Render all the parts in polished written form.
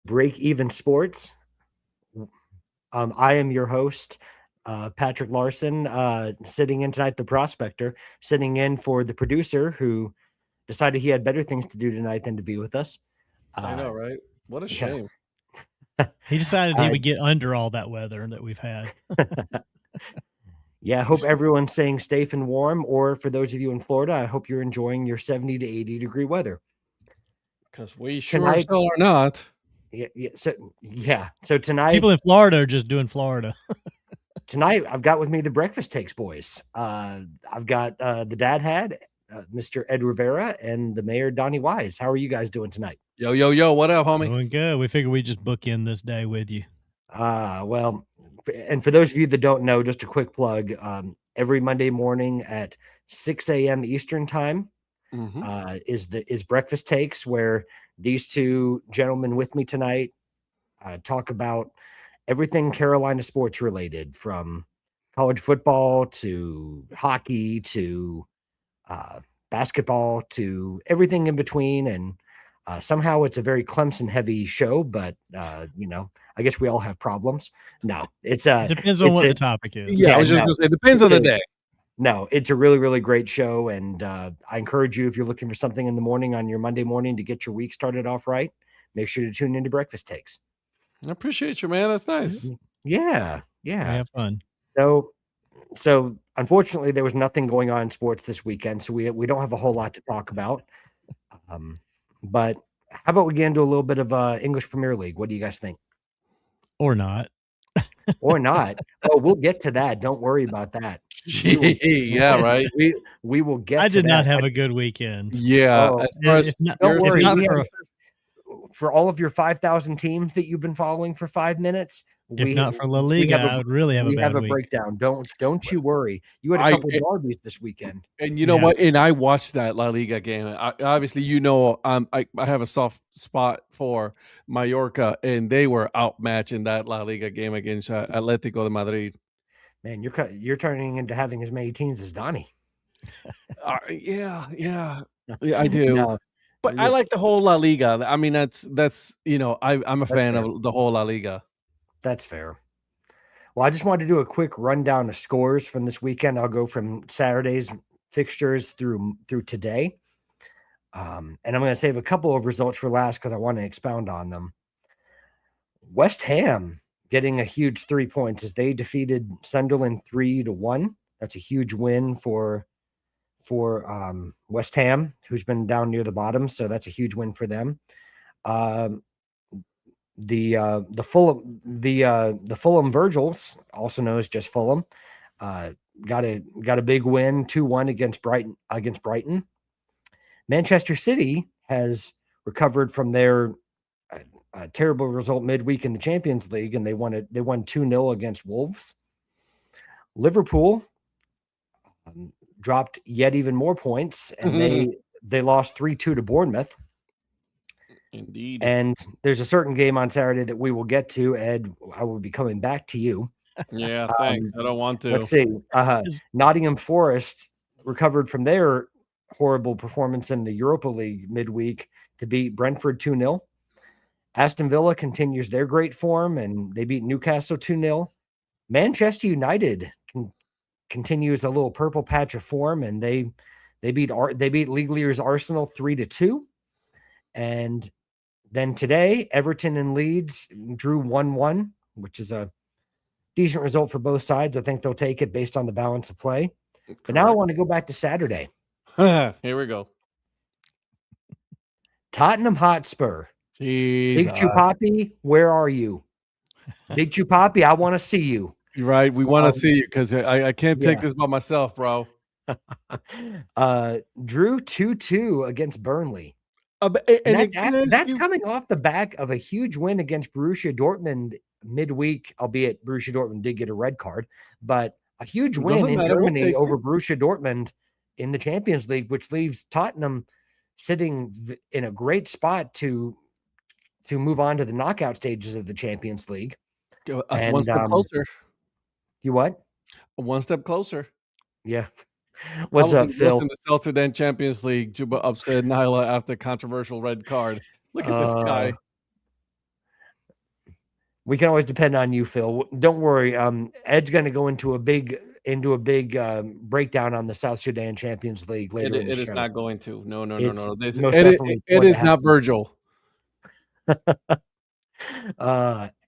Break Even Sports. I am your host, Patrick Larson, sitting in tonight, the prospector, sitting in for the producer who decided he had better things to do tonight than to be with us. I know, right? What a shame. He decided he would get under all that weather that we've had. Yeah, I hope everyone's staying safe and warm. Or for those of you in Florida, I hope you're enjoying your 70 to 80 degree weather. Because we sure still are not. So tonight, people in Florida are just doing Florida. Tonight, I've got with me the Breakfast Takes boys. I've got the Dad Had, Mr. Ed Rivera, and the Mayor Donnie Wise. How are you guys doing tonight? Yo, what up, homie? Doing good. We figured we'd just book in this day with you. Well, and for those of you that don't know, just a quick plug. Every Monday morning at 6 a.m. Eastern time is Breakfast Takes, where these two gentlemen with me tonight talk about everything Carolina sports related, from college football to hockey to basketball to everything in between. And somehow it's a very Clemson heavy show, but I guess we all have problems. No, it depends on what the topic is. Yeah, I was just going to say, depends on the day. No, it's a really, really great show. And I encourage you, if you're looking for something in the morning on your Monday morning to get your week started off right, make sure to tune into Breakfast Takes. I appreciate you, man. That's nice. Yeah. Have fun. So unfortunately, there was nothing going on in sports this weekend, so we don't have a whole lot to talk about. But how about we get into a little bit of English Premier League? What do you guys think? Or not. Or not. Oh, we'll get to that. Don't worry about that. Yeah, right. We will get. I did not have a good weekend. Yeah. Don't worry. For all of your 5,000 teams that you've been following for 5 minutes, if not for La Liga, I would really have a bad week. Breakdown. Don't you worry. You had a couple of derbies this weekend. And you know what? And I watched that La Liga game. Obviously, I have a soft spot for Mallorca, and they were outmatched in that La Liga game against Atletico de Madrid. Man, you're turning into having as many teams as Donnie. Yeah, I do. No. But I like the whole La Liga. I mean, that's I'm a fan of the whole La Liga. That's fair. Well, I just wanted to do a quick rundown of scores from this weekend. I'll go from Saturday's fixtures through today. And I'm going to save a couple of results for last because I want to expound on them. West Ham getting a huge 3 points as they defeated Sunderland 3-1. That's a huge win for West Ham, who's been down near the bottom. So that's a huge win for them. The Fulham Virgils, also known as just Fulham, got a big win 2-1 against Brighton. Manchester City has recovered from their terrible result midweek in the Champions League, and they won 2-0 against Wolves. Liverpool dropped yet even more points, and they lost 3-2 to Bournemouth. Indeed. And there's a certain game on Saturday that we will get to. Ed, I will be coming back to you. Yeah, thanks. I don't want to. Let's see. Nottingham Forest recovered from their horrible performance in the Europa League midweek to beat Brentford 2-0. Aston Villa continues their great form, and they beat Newcastle 2-0. Manchester United continues a little purple patch of form, and they beat league leaders Arsenal 3-2. And then today, Everton and Leeds drew 1-1, which is a decent result for both sides. I think they'll take it based on the balance of play. Correct. But now I want to go back to Saturday. Here we go. Tottenham Hotspur. Jesus. Big Chupapi, where are you? Big Chupapi, I want to see you. You're right. We want to see you because I can't take this by myself, bro. Drew 2-2 against Burnley. That's coming off the back of a huge win against Borussia Dortmund midweek, albeit Borussia Dortmund did get a red card, but a huge win in Germany over Borussia Dortmund in the Champions League, which leaves Tottenham sitting in a great spot to move on to the knockout stages of the Champions League. One step closer. You what? One step closer. Yeah. What's up, Phil? In the Celtic Champions League, Juba upset Nyla after controversial red card. Look at this guy. We can always depend on you, Phil. Don't worry. Ed's going to go into a big breakdown on the South Sudan Champions League later in the It is show. not going to. No. It's This, most it definitely it going to is not happen. Virgil.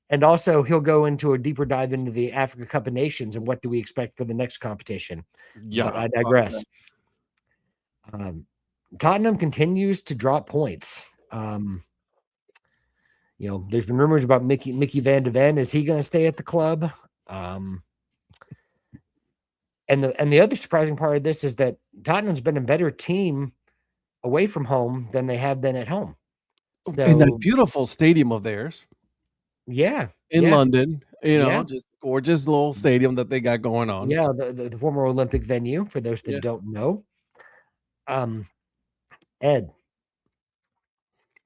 And also, he'll go into a deeper dive into the Africa Cup of Nations and what do we expect for the next competition. Yeah, But I digress. Tottenham continues to drop points. There's been rumors about Mickey Van de Ven. Is he going to stay at the club? And the other surprising part of this is that Tottenham's been a better team away from home than they have been at home. So, in that beautiful stadium of theirs. Yeah. In London, Yeah. just gorgeous little stadium that they got going on. Yeah, the former Olympic venue, for those that don't know. Ed,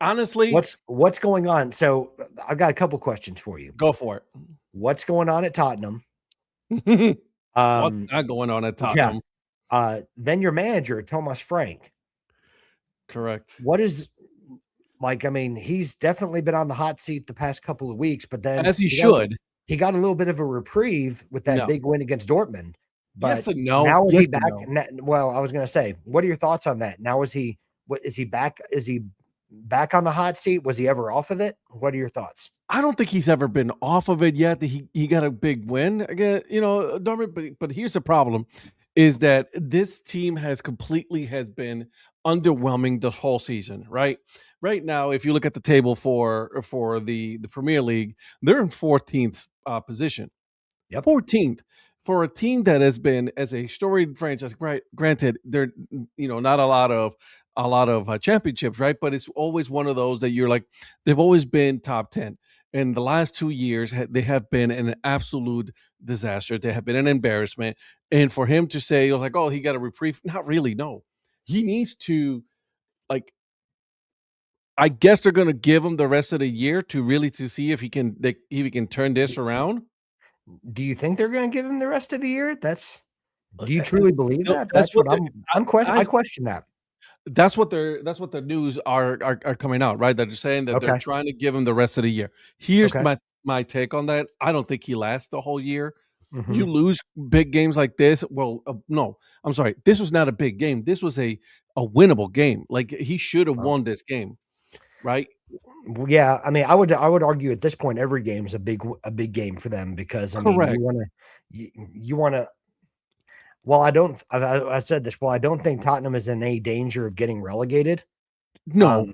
honestly, what's going on? So I've got a couple questions for you. Go for it. What's going on at Tottenham? What's not going on at Tottenham? Yeah. Then your manager, Thomas Frank. Correct. What is he's definitely been on the hot seat the past couple of weeks, but then as he should. He got a little bit of a reprieve with that big win against Dortmund. But yes and no. Now is yes he back? Well, I was going to say, what are your thoughts on that? Now is he back? Is he back on the hot seat? Was he ever off of it? What are your thoughts? I don't think he's ever been off of it yet. He got a big win again, Dortmund. But here's the problem: is that this team has been underwhelming the whole season. Right now, if you look at the table for the Premier League, they're in 14th position. Yep, 14th. For a team that has been as a storied franchise, right? Granted, they're not a lot of championships, right? But it's always one of those that you're like, they've always been top 10. And the last 2 years, they have been an absolute disaster. They have been an embarrassment. And for him to say, it was like, oh, he got a reprieve. Not really, no. He needs to, I guess they're going to give him the rest of the year to see if he can turn this around. Do you think they're going to give him the rest of the year? Do you truly believe that? That's what I question that. That's what the news are coming out, right? That they're saying that they're trying to give him the rest of the year. Here's my take on that. I don't think he lasts the whole year. Mm-hmm. You lose big games like this. Well, no, I'm sorry. This was not a big game. This was a winnable game. Like he should have won this game, right? Yeah, I mean, I would argue at this point every game is a big game for them because you want to. Well, I said this. Well, I don't think Tottenham is in any danger of getting relegated. No,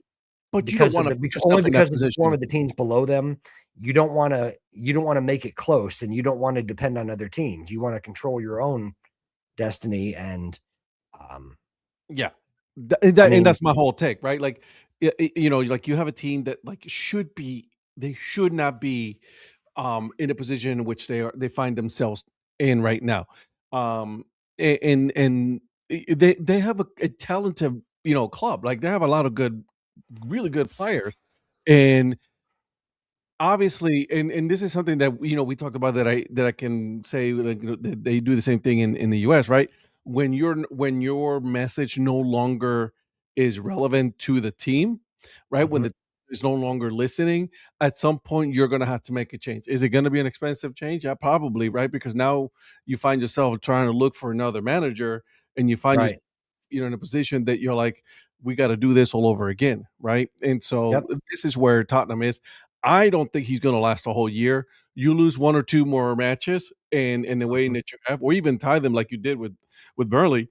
but because of the form of the teams below them, you don't want to make it close, and you don't want to depend on other teams. You want to control your own destiny, and and that's my whole take, right? Like, like you have a team that they should not be in a position in which they find themselves in right now. And they have a talented club. Like they have a lot of really good players, and obviously, and this is something that we talked about that I can say, like, they do the same thing in the US, right? When your message no longer is relevant to the team, right? Mm-hmm. When the team is no longer listening, at some point you're going to have to make a change. Is it going to be an expensive change? Yeah, probably, right? Because now you find yourself trying to look for another manager, and you find you're in a position that you're like, we got to do this all over again, right? And so this is where Tottenham is. I don't think he's going to last a whole year. You lose one or two more matches, and in the way that you have, or even tie them like you did with Burnley,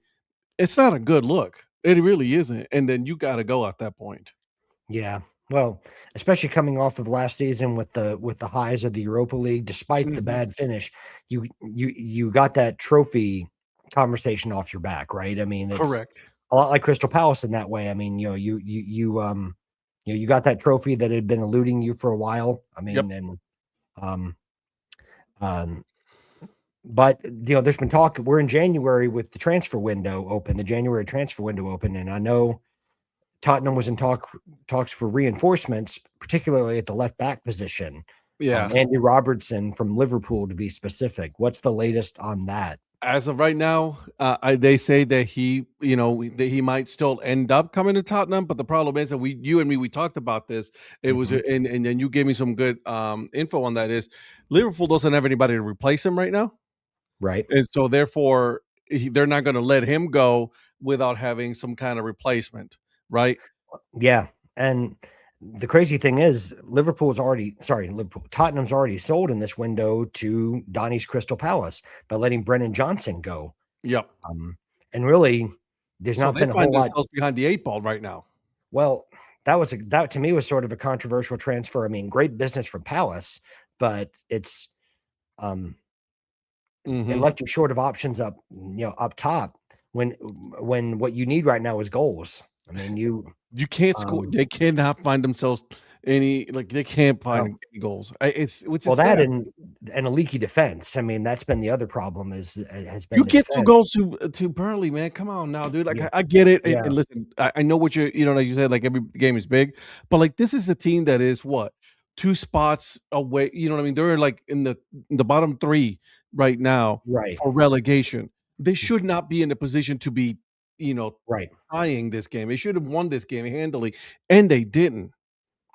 it's not a good look. It really isn't. And then you got to go at that point. Yeah. Well, especially coming off of last season with the highs of the Europa League, despite the bad finish, you got that trophy conversation off your back, right? I mean, it's correct. A lot like Crystal Palace in that way. I mean, you got that trophy that had been eluding you for a while. I mean, but there's been talk. We're in January with the transfer window open, the January transfer window open, and I know Tottenham was in talks for reinforcements, particularly at the left back position. Yeah, Andy Robertson from Liverpool, to be specific. What's the latest on that? as of right now, they say that he might still end up coming to Tottenham. But the problem is that you and me, we talked about this. It was, and then you gave me some good info on that. Is Liverpool doesn't have anybody to replace him right now, Right. and so therefore they're not going to let him go without having some kind of replacement, right? Yeah. And the crazy thing is Tottenham's already sold in this window to Donny's Crystal Palace by letting Brennan Johnson go. Yep. And really, there's So not they been a find whole lot. themselves behind the 8 ball right now. Well, that to me was sort of a controversial transfer. I mean, great business from Palace, but it's it left you short of options up top when what you need right now is goals. I mean, you can't score. They cannot find themselves they can't find any goals. That and a leaky defense. I mean, that's been the other problem has been you get 2 defense. goals to Burnley, man. Come on now, dude. Like I get it. Yeah. And listen, I know what like you said, like every game is big, but like this is a team that is what 2 spots away. You know what I mean? They're like in the bottom 3 right now, right, for relegation. They should not be in the position to be, right, tying this game. They should have won this game handily, and they didn't.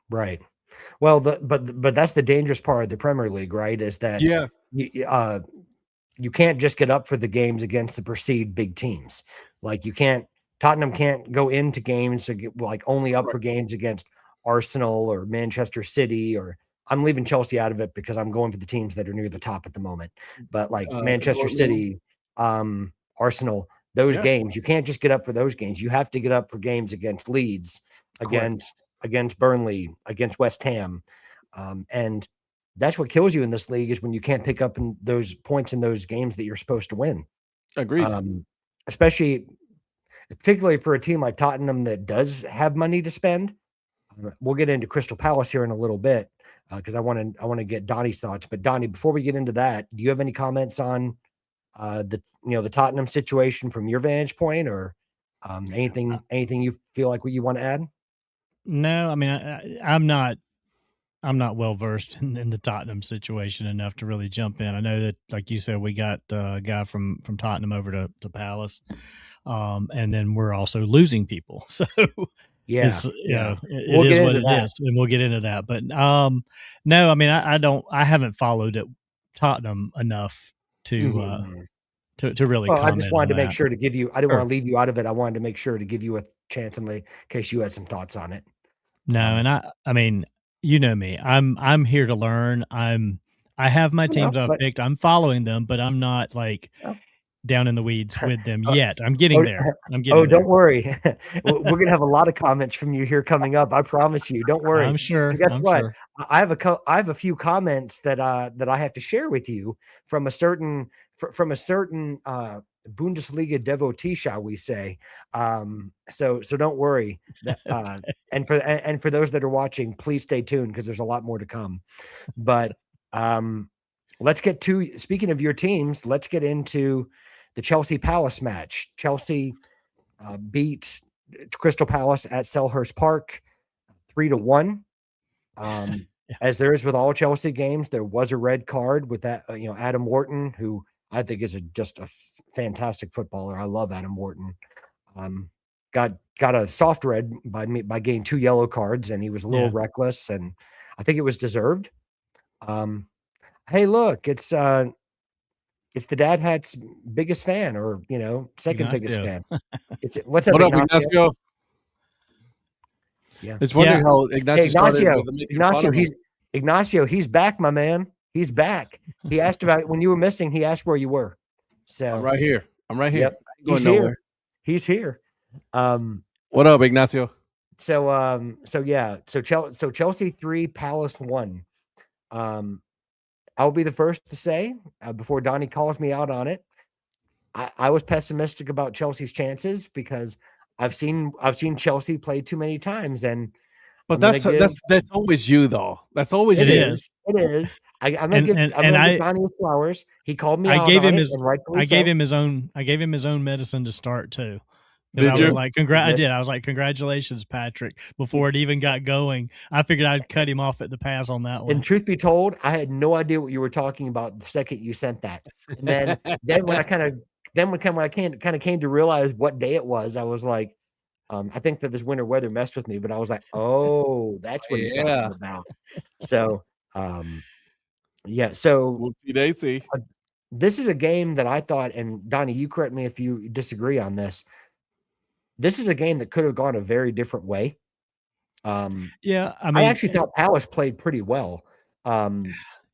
Right. Well, but that's the dangerous part of the Premier League, right? Is that you can't just get up for the games against the perceived big teams. Like Tottenham can't go into games like only up for games against Arsenal or Manchester City, or I'm leaving Chelsea out of it because I'm going for the teams that are near the top at the moment. But like Manchester City, Arsenal, those games, you can't just get up for those games. You have to get up for games against Leeds, against Burnley, against West Ham. And that's what kills you in this league is when you can't pick up in those points in those games that you're supposed to win. Agreed. Particularly for a team like Tottenham that does have money to spend. We'll get into Crystal Palace here in a little bit because I want to get Donnie's thoughts. But Donnie, before we get into that, do you have any comments on the Tottenham situation from your vantage point, or anything you feel like what you want to add? No, I mean I'm not well versed in the Tottenham situation enough to really jump in. I know that, like you said, we got a guy from Tottenham over to Palace, and then we're also losing people. So it is what it is, and we'll get into that. But no, I mean I haven't followed it Tottenham enough to really. Well, I just wanted to make sure to give you. I didn't want to leave you out of it. I wanted to make sure to give you a chance in case you had some thoughts on it. No, and I mean, you know me. I'm here to learn. I have my teams I've picked. I'm following them, but I'm not like down in the weeds with them yet. I'm getting there. Don't worry. We're gonna have a lot of comments from you here coming up. I promise you. Don't worry. I'm sure. And guess what? Sure. I have a few comments that I have to share with you from a certain Bundesliga devotee, shall we say? So don't worry. And for those that are watching, please stay tuned because there's a lot more to come. But let's get to, speaking of your teams, let's get into the Chelsea Palace match. Chelsea beat Crystal Palace at Selhurst Park 3-1. As there is with all Chelsea games, there was a red card with that. Adam Wharton, who I think is just a fantastic footballer. I love Adam Wharton. Got a soft red by getting 2 yellow cards, and he was a little reckless, and I think it was deserved. Hey, look, it's the Dad Hat's biggest fan, or second biggest fan. What's up, Ignacio? Yeah, it's funny how Ignacio. He's back, my man. He's back. He asked about when you were missing. He asked where you were. So I'm right here. Yep, he's here. He's here. What up, Ignacio? So Chelsea 3, Palace 1. I'll be the first to say before Donnie calls me out on it. I was pessimistic about Chelsea's chances because I've seen Chelsea play too many times, but that's always you though. That's always it is. It is. I'm gonna give Donnie his flowers. He called me. I gave him his own medicine to start too. Because I Did was you? like, I did. I was like, congratulations, Patrick. Before it even got going, I figured I'd cut him off at the pass on that one. And truth be told, I had no idea what you were talking about the second you sent that. And then when I kind of came to realize what day it was, I was like, I think that this winter weather messed with me, but I was like, oh, that's what he's talking Yeah. about. So, yeah. So Whoopsie daisy. this is a game that I thought, and Donnie, you correct me if you disagree on this. This is a game that could have gone a very different way. Yeah, I I mean, actually thought Palace played pretty well. yeah,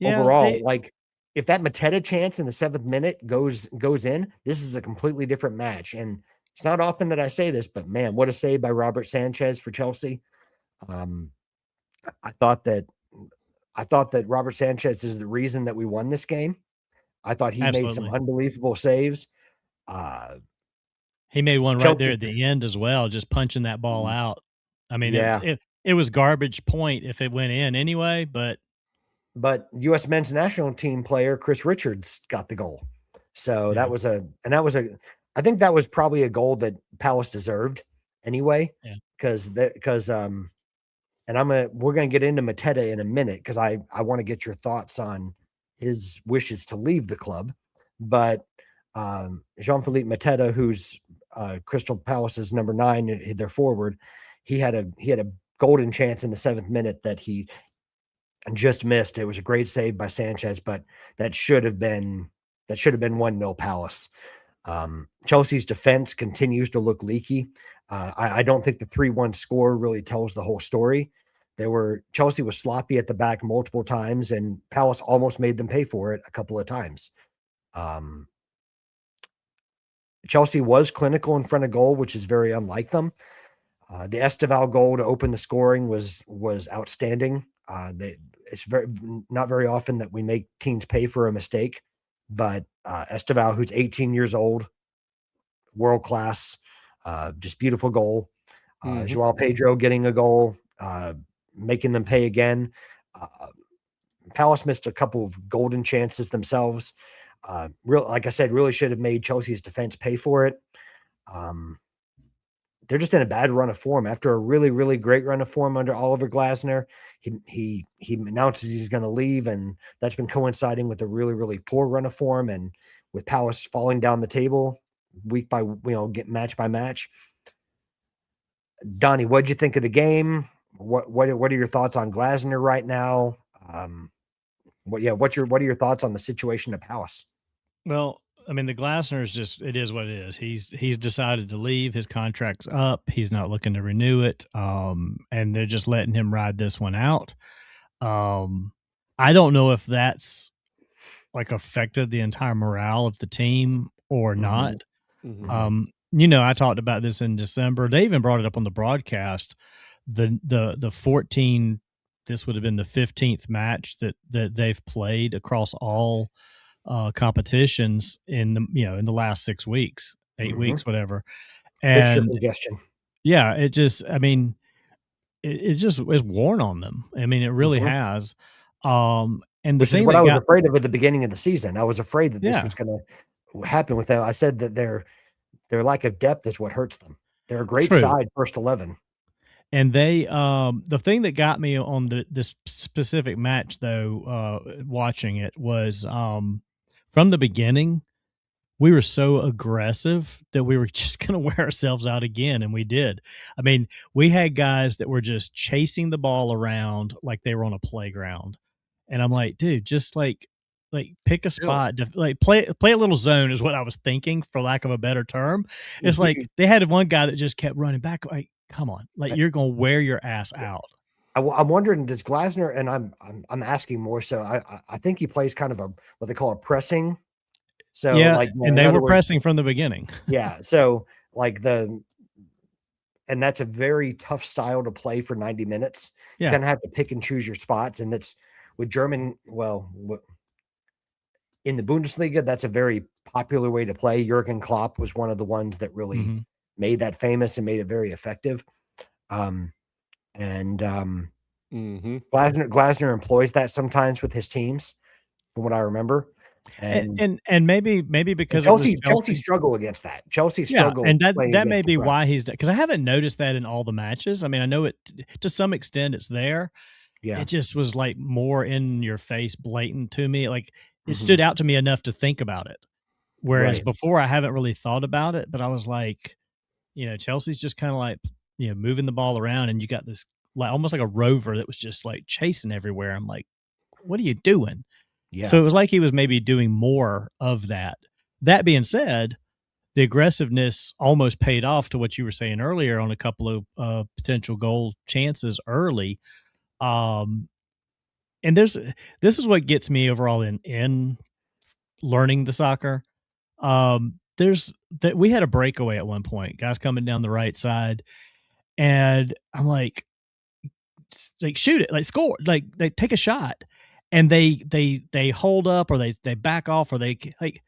Overall, like if that Mateta chance in the 7th minute goes in, this is a completely different match. And it's not often that I say this, but man, what a save by Robert Sanchez for Chelsea. I thought that Robert Sanchez is the reason that we won this game. I thought he made some Absolutely. unbelievable saves. He made one right Chelsea there at just- the end as well, just punching that ball out. I mean, Yeah. it was garbage point if it went in anyway, but U.S. men's national team player Chris Richards got the goal. So Yeah. I think that was probably a goal that Palace deserved anyway. Yeah. And we're gonna get into Mateta in a minute because I want to get your thoughts on his wishes to leave the club. But Jean-Philippe Mateta, who's Crystal Palace's number 9, their forward, he had a golden chance in the 7th minute that he just missed. It was a great save by Sanchez, but that should have been 1-0 Palace. Chelsea's defense continues to look leaky. I don't think the 3-1 score really tells the whole story. Chelsea was sloppy at the back multiple times, and Palace almost made them pay for it a couple of times. Chelsea was clinical in front of goal, which is very unlike them. The Esteval goal to open the scoring was outstanding. It's not very often that we make teams pay for a mistake, but Esteval, who's 18 years old, world class, just beautiful goal. Joao Pedro getting a goal, making them pay again. Palace missed a couple of golden chances themselves. Like I said, really should have made Chelsea's defense pay for it. They're just in a bad run of form after a really, really great run of form under Oliver Glasner. He announces he's going to leave, and that's been coinciding with a really, really poor run of form, and with Palace falling down the table week by get match by match. Donnie, what'd you think of the game? What are your thoughts on Glasner right now? What are your thoughts on the situation at Palace? Well, I mean, the Glasner is it is what it is. He's decided to leave. His contract's up. He's not looking to renew it. And they're just letting him ride this one out. I don't know if that's like affected the entire morale of the team or not. I talked about this in December. They even brought it up on the broadcast. The 14, this would have been the 15th match that they've played across all competitions in the last 6 weeks, 8 weeks, whatever. And congestion. Yeah, it just, I mean, it just is worn on them. I mean, it really has. And the Which is what I was afraid of at the beginning of the season. I was afraid that this was going to happen with them. I said that their lack of depth is what hurts them. They're a great side, first 11. And they, the thing that got me on this specific match, though, watching it was from the beginning, we were so aggressive that we were just going to wear ourselves out again, and we did. I mean, we had guys that were just chasing the ball around like they were on a playground, and I'm like, dude, just like pick a spot, like play a little zone is what I was thinking, for lack of a better term. It's like they had one guy that just kept running back, like, come on, like you're going to wear your ass out. I'm wondering, does Glasner, and I'm asking more so, I think he plays kind of what they call a pressing. So and they were pressing from the beginning. Yeah. So and that's a very tough style to play for 90 minutes. Yeah. You kind of have to pick and choose your spots. And that's with German. Well, in the Bundesliga, that's a very popular way to play. Jurgen Klopp was one of the ones that really made that famous and made it very effective. Glasner employs that sometimes with his teams, from what I remember. And maybe And because it was Chelsea struggle against that. Chelsea yeah, struggle and play that may against the be run. why he's because I haven't noticed that in all the matches. I mean, I know it to some extent it's there. Yeah. It just was like more in your face, blatant to me. Like it Mhm. stood out to me enough to think about it. Whereas Right. before I haven't really thought about it, but I was like, Chelsea's just kind of like, moving the ball around and you got this like almost like a rover that was just like chasing everywhere. I'm like, what are you doing? Yeah. So it was like he was maybe doing more of that. That being said, the aggressiveness almost paid off to what you were saying earlier on a couple of potential goal chances early. And this is what gets me overall in learning the soccer. There's that we had a breakaway at one point, guys coming down the right side, and I'm like shoot it, like score, like they take a shot, and they hold up or they back off or they like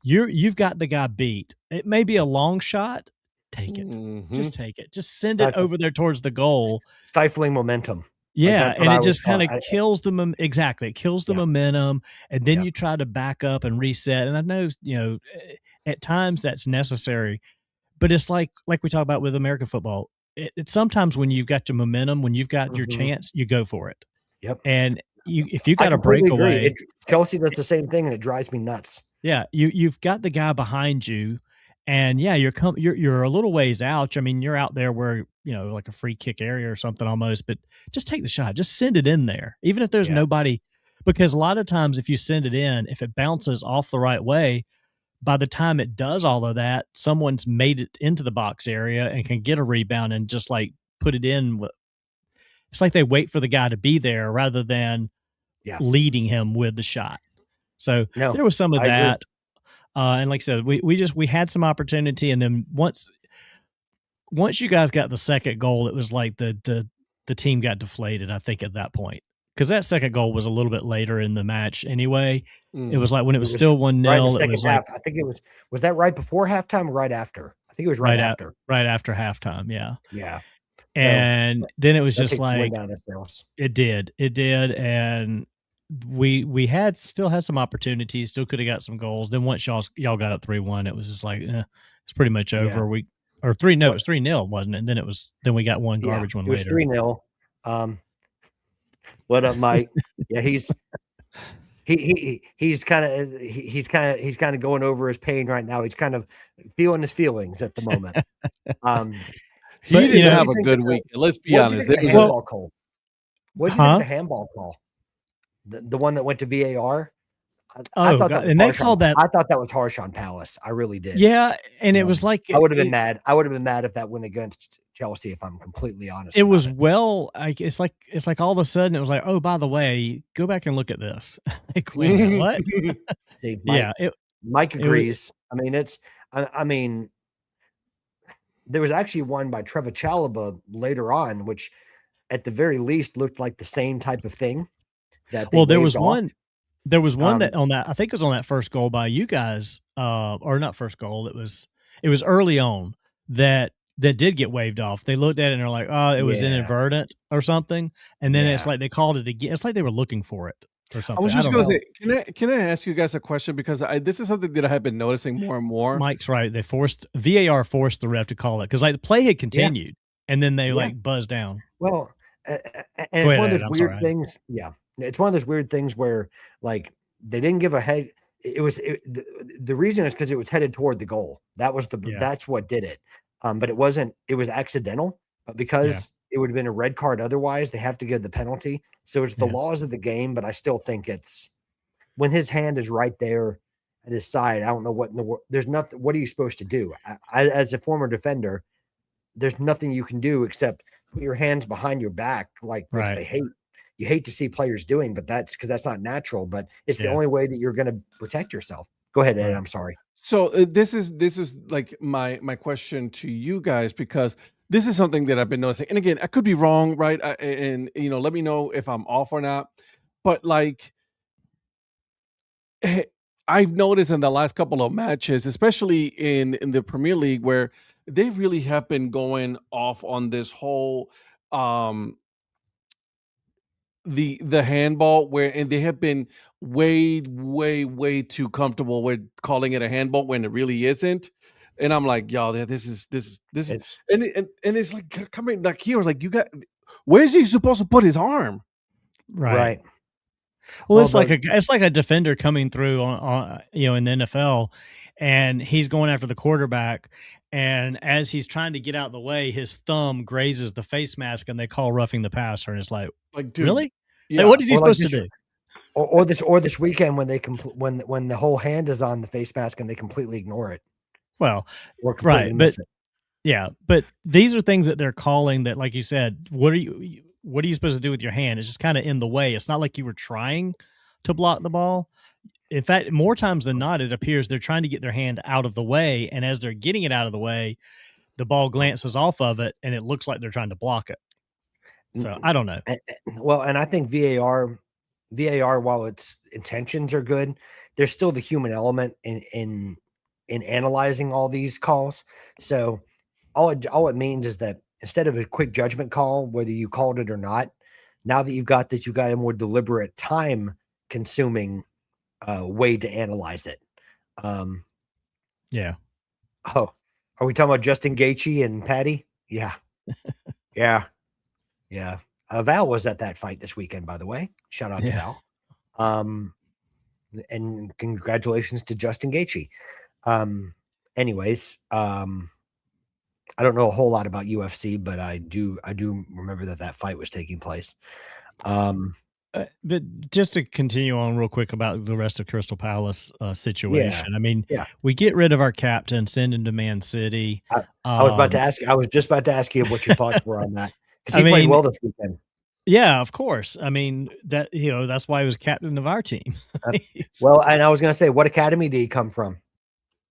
you've got the guy beat. It may be a long shot, take it, Mhm. just take it, just send it over there towards the goal. Stifling momentum. Yeah, that's what and I it always just kind of thought. kills the exactly. It kills the Yeah. momentum, and then Yeah. you try to back up and reset. And I know, at times that's necessary, but it's like we talk about with American football. It's sometimes when you've got your momentum, when you've got your Mhm. chance, you go for it. Yep. And if you I got a completely agree. breakaway, Chelsea does the same thing, and it drives me nuts. yeah, you've got the guy behind you, and yeah, you're a little ways out. I mean, you're out there where like a free kick area or something almost, but just take the shot, just send it in there, even if there's Yeah. nobody, because a lot of times if you send it in, if it bounces off the right way, by the time it does all of that, someone's made it into the box area and can get a rebound and just like put it in. It's like they wait for the guy to be there rather than Yeah. leading him with the shot. So No, there was some of I agree. that. And like I said, we had some opportunity, and then once you guys got the second goal, it was like the team got deflated. I think at that point, because that second goal was a little bit later in the match anyway. It was like when it was still 1-0. right in the It second was half. like I think it was that right before halftime or right after? I think it was right after. right after halftime. Yeah, Yeah. So and then it was that just takes the wind like out of the sails. it did, and we had still had some opportunities, still could have got some goals. Then once y'all got up 3-1, it was just like it's pretty much over. Yeah. We or 3 no, it was 3-0, wasn't it? And then we got one Yeah, garbage one it was later. 3-0. What up, Mike? Yeah, he's kind of going over his pain right now. He's kind of feeling his feelings at the moment. He But, didn't know, have what'd a you think good of week. Let's be What'd you honest. think of It the was a- handball call? What do you think of the handball call? The one that went to VAR? I Oh, thought God, that was and they harsh on called that I thought that was harsh on Palace. I really did. yeah, and it was like I would have been it mad. I would have been mad if that went against Chelsea, if I'm completely honest it about was it. like it's like all of a sudden it was like, "Oh, by the way, go back and look at this." Like, wait a minute, what? See, Yeah, Mike it was agrees. I mean, I mean, there was actually one by Trevor Chalobah later on, which at the very least looked like the same type of thing that they well, waved off. there was one that Um, on that I think it was on that first goal by you guys, or not first goal, it was early on that did get waved off. They looked at it and they're like, "Oh, it was Yeah. inadvertent or something," and then it's Yeah. like they called it again. It's like they were looking for it or I something. was I just don't going to know. say, can I ask you guys a question? Because this is something that I have been noticing more and more. Mike's right. They forced VAR forced the ref to call it because like the play had continued and then they Yeah. like buzzed down. Well, and Go it's ahead, one of Ed, those I'm weird sorry. things. Yeah, it's one of those weird things where like they didn't give a head. The reason is because it was headed toward the goal. Yeah. That's what did it. But it wasn't. It was accidental. But because it would have been a red card otherwise, they have to give the penalty. So it's the Yeah. laws of the game. But I still think it's when his hand is right there at his side. I don't know what in the world. There's nothing. What are you supposed to do? As a former defender, there's nothing you can do except put your hands behind your back, like which Right. they hate. You hate to see players doing, but that's because that's not natural. But it's the Yeah. only way that you're going to protect yourself. Go ahead, Ed. Right. I'm sorry. So this is like my question to you guys, because this is something that I've been noticing. And again, I could be wrong, right? And let me know if I'm off or not. But like I've noticed in the last couple of matches, especially in the Premier League, where they really have been going off on this whole the handball and they have been way too comfortable with calling it a handball when it really isn't. And I'm like, y'all, this is It's and it's like coming like here was like you got where's he supposed to put his arm? right. Well, Well, it's like a defender coming through on in the NFL, and he's going after the quarterback, and as he's trying to get out of the way, his thumb grazes the face mask, and they call roughing the passer, and it's like, Like, dude, really? yeah. Like, what is he Or like supposed to this- do? or this weekend when they when the whole hand is on the face mask and they completely ignore it Well, or completely right, miss it. yeah, but these are things that they're calling that, like you said, what are you supposed to do with your hand? It's just kind of in the way. It's not like you were trying to block the ball. In fact, more times than not, it appears they're trying to get their hand out of the way, and as they're getting it out of the way, the ball glances off of it, and it looks like they're trying to block it. So I don't know. Well, and I think VAR, while its intentions are good, there's still the human element in analyzing all these calls. So all it means is that instead of a quick judgment call, whether you called it or not, now that you've got this, you've got a more deliberate, time consuming way to analyze it. Yeah. Oh, are we talking about Justin Gaethje and Patty? Yeah, yeah. Val was at that fight this weekend, by the way. Shout out to Yeah. Val. And congratulations to Justin Gaethje. Anyways, I don't know a whole lot about UFC, but I do remember that fight was taking place. But just to continue on real quick about the rest of Crystal Palace situation, I mean, we get rid of our captain, send him to Man City. I was just about to ask you what your thoughts were on that, because he I played mean, well this weekend. Yeah, of course. I mean, that's why he was captain of our team. Well, and I was going to say, what academy did he come from?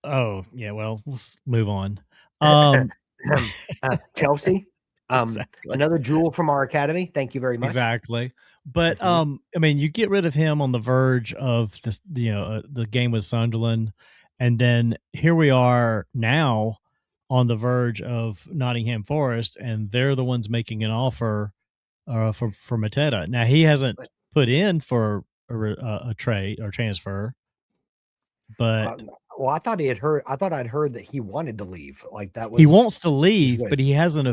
Oh, yeah. Well, let's move on. Chelsea. Exactly. Another jewel from our academy. Thank you very much. Exactly. But I mean, you get rid of him on the verge of this, the game with Sunderland, and then here we are now on the verge of Nottingham Forest, and they're the ones making an offer for Mateta. Now he hasn't put in for a trade or transfer, but well, I thought I'd heard that he wanted to leave. Like that was he wants to leave, but he hasn't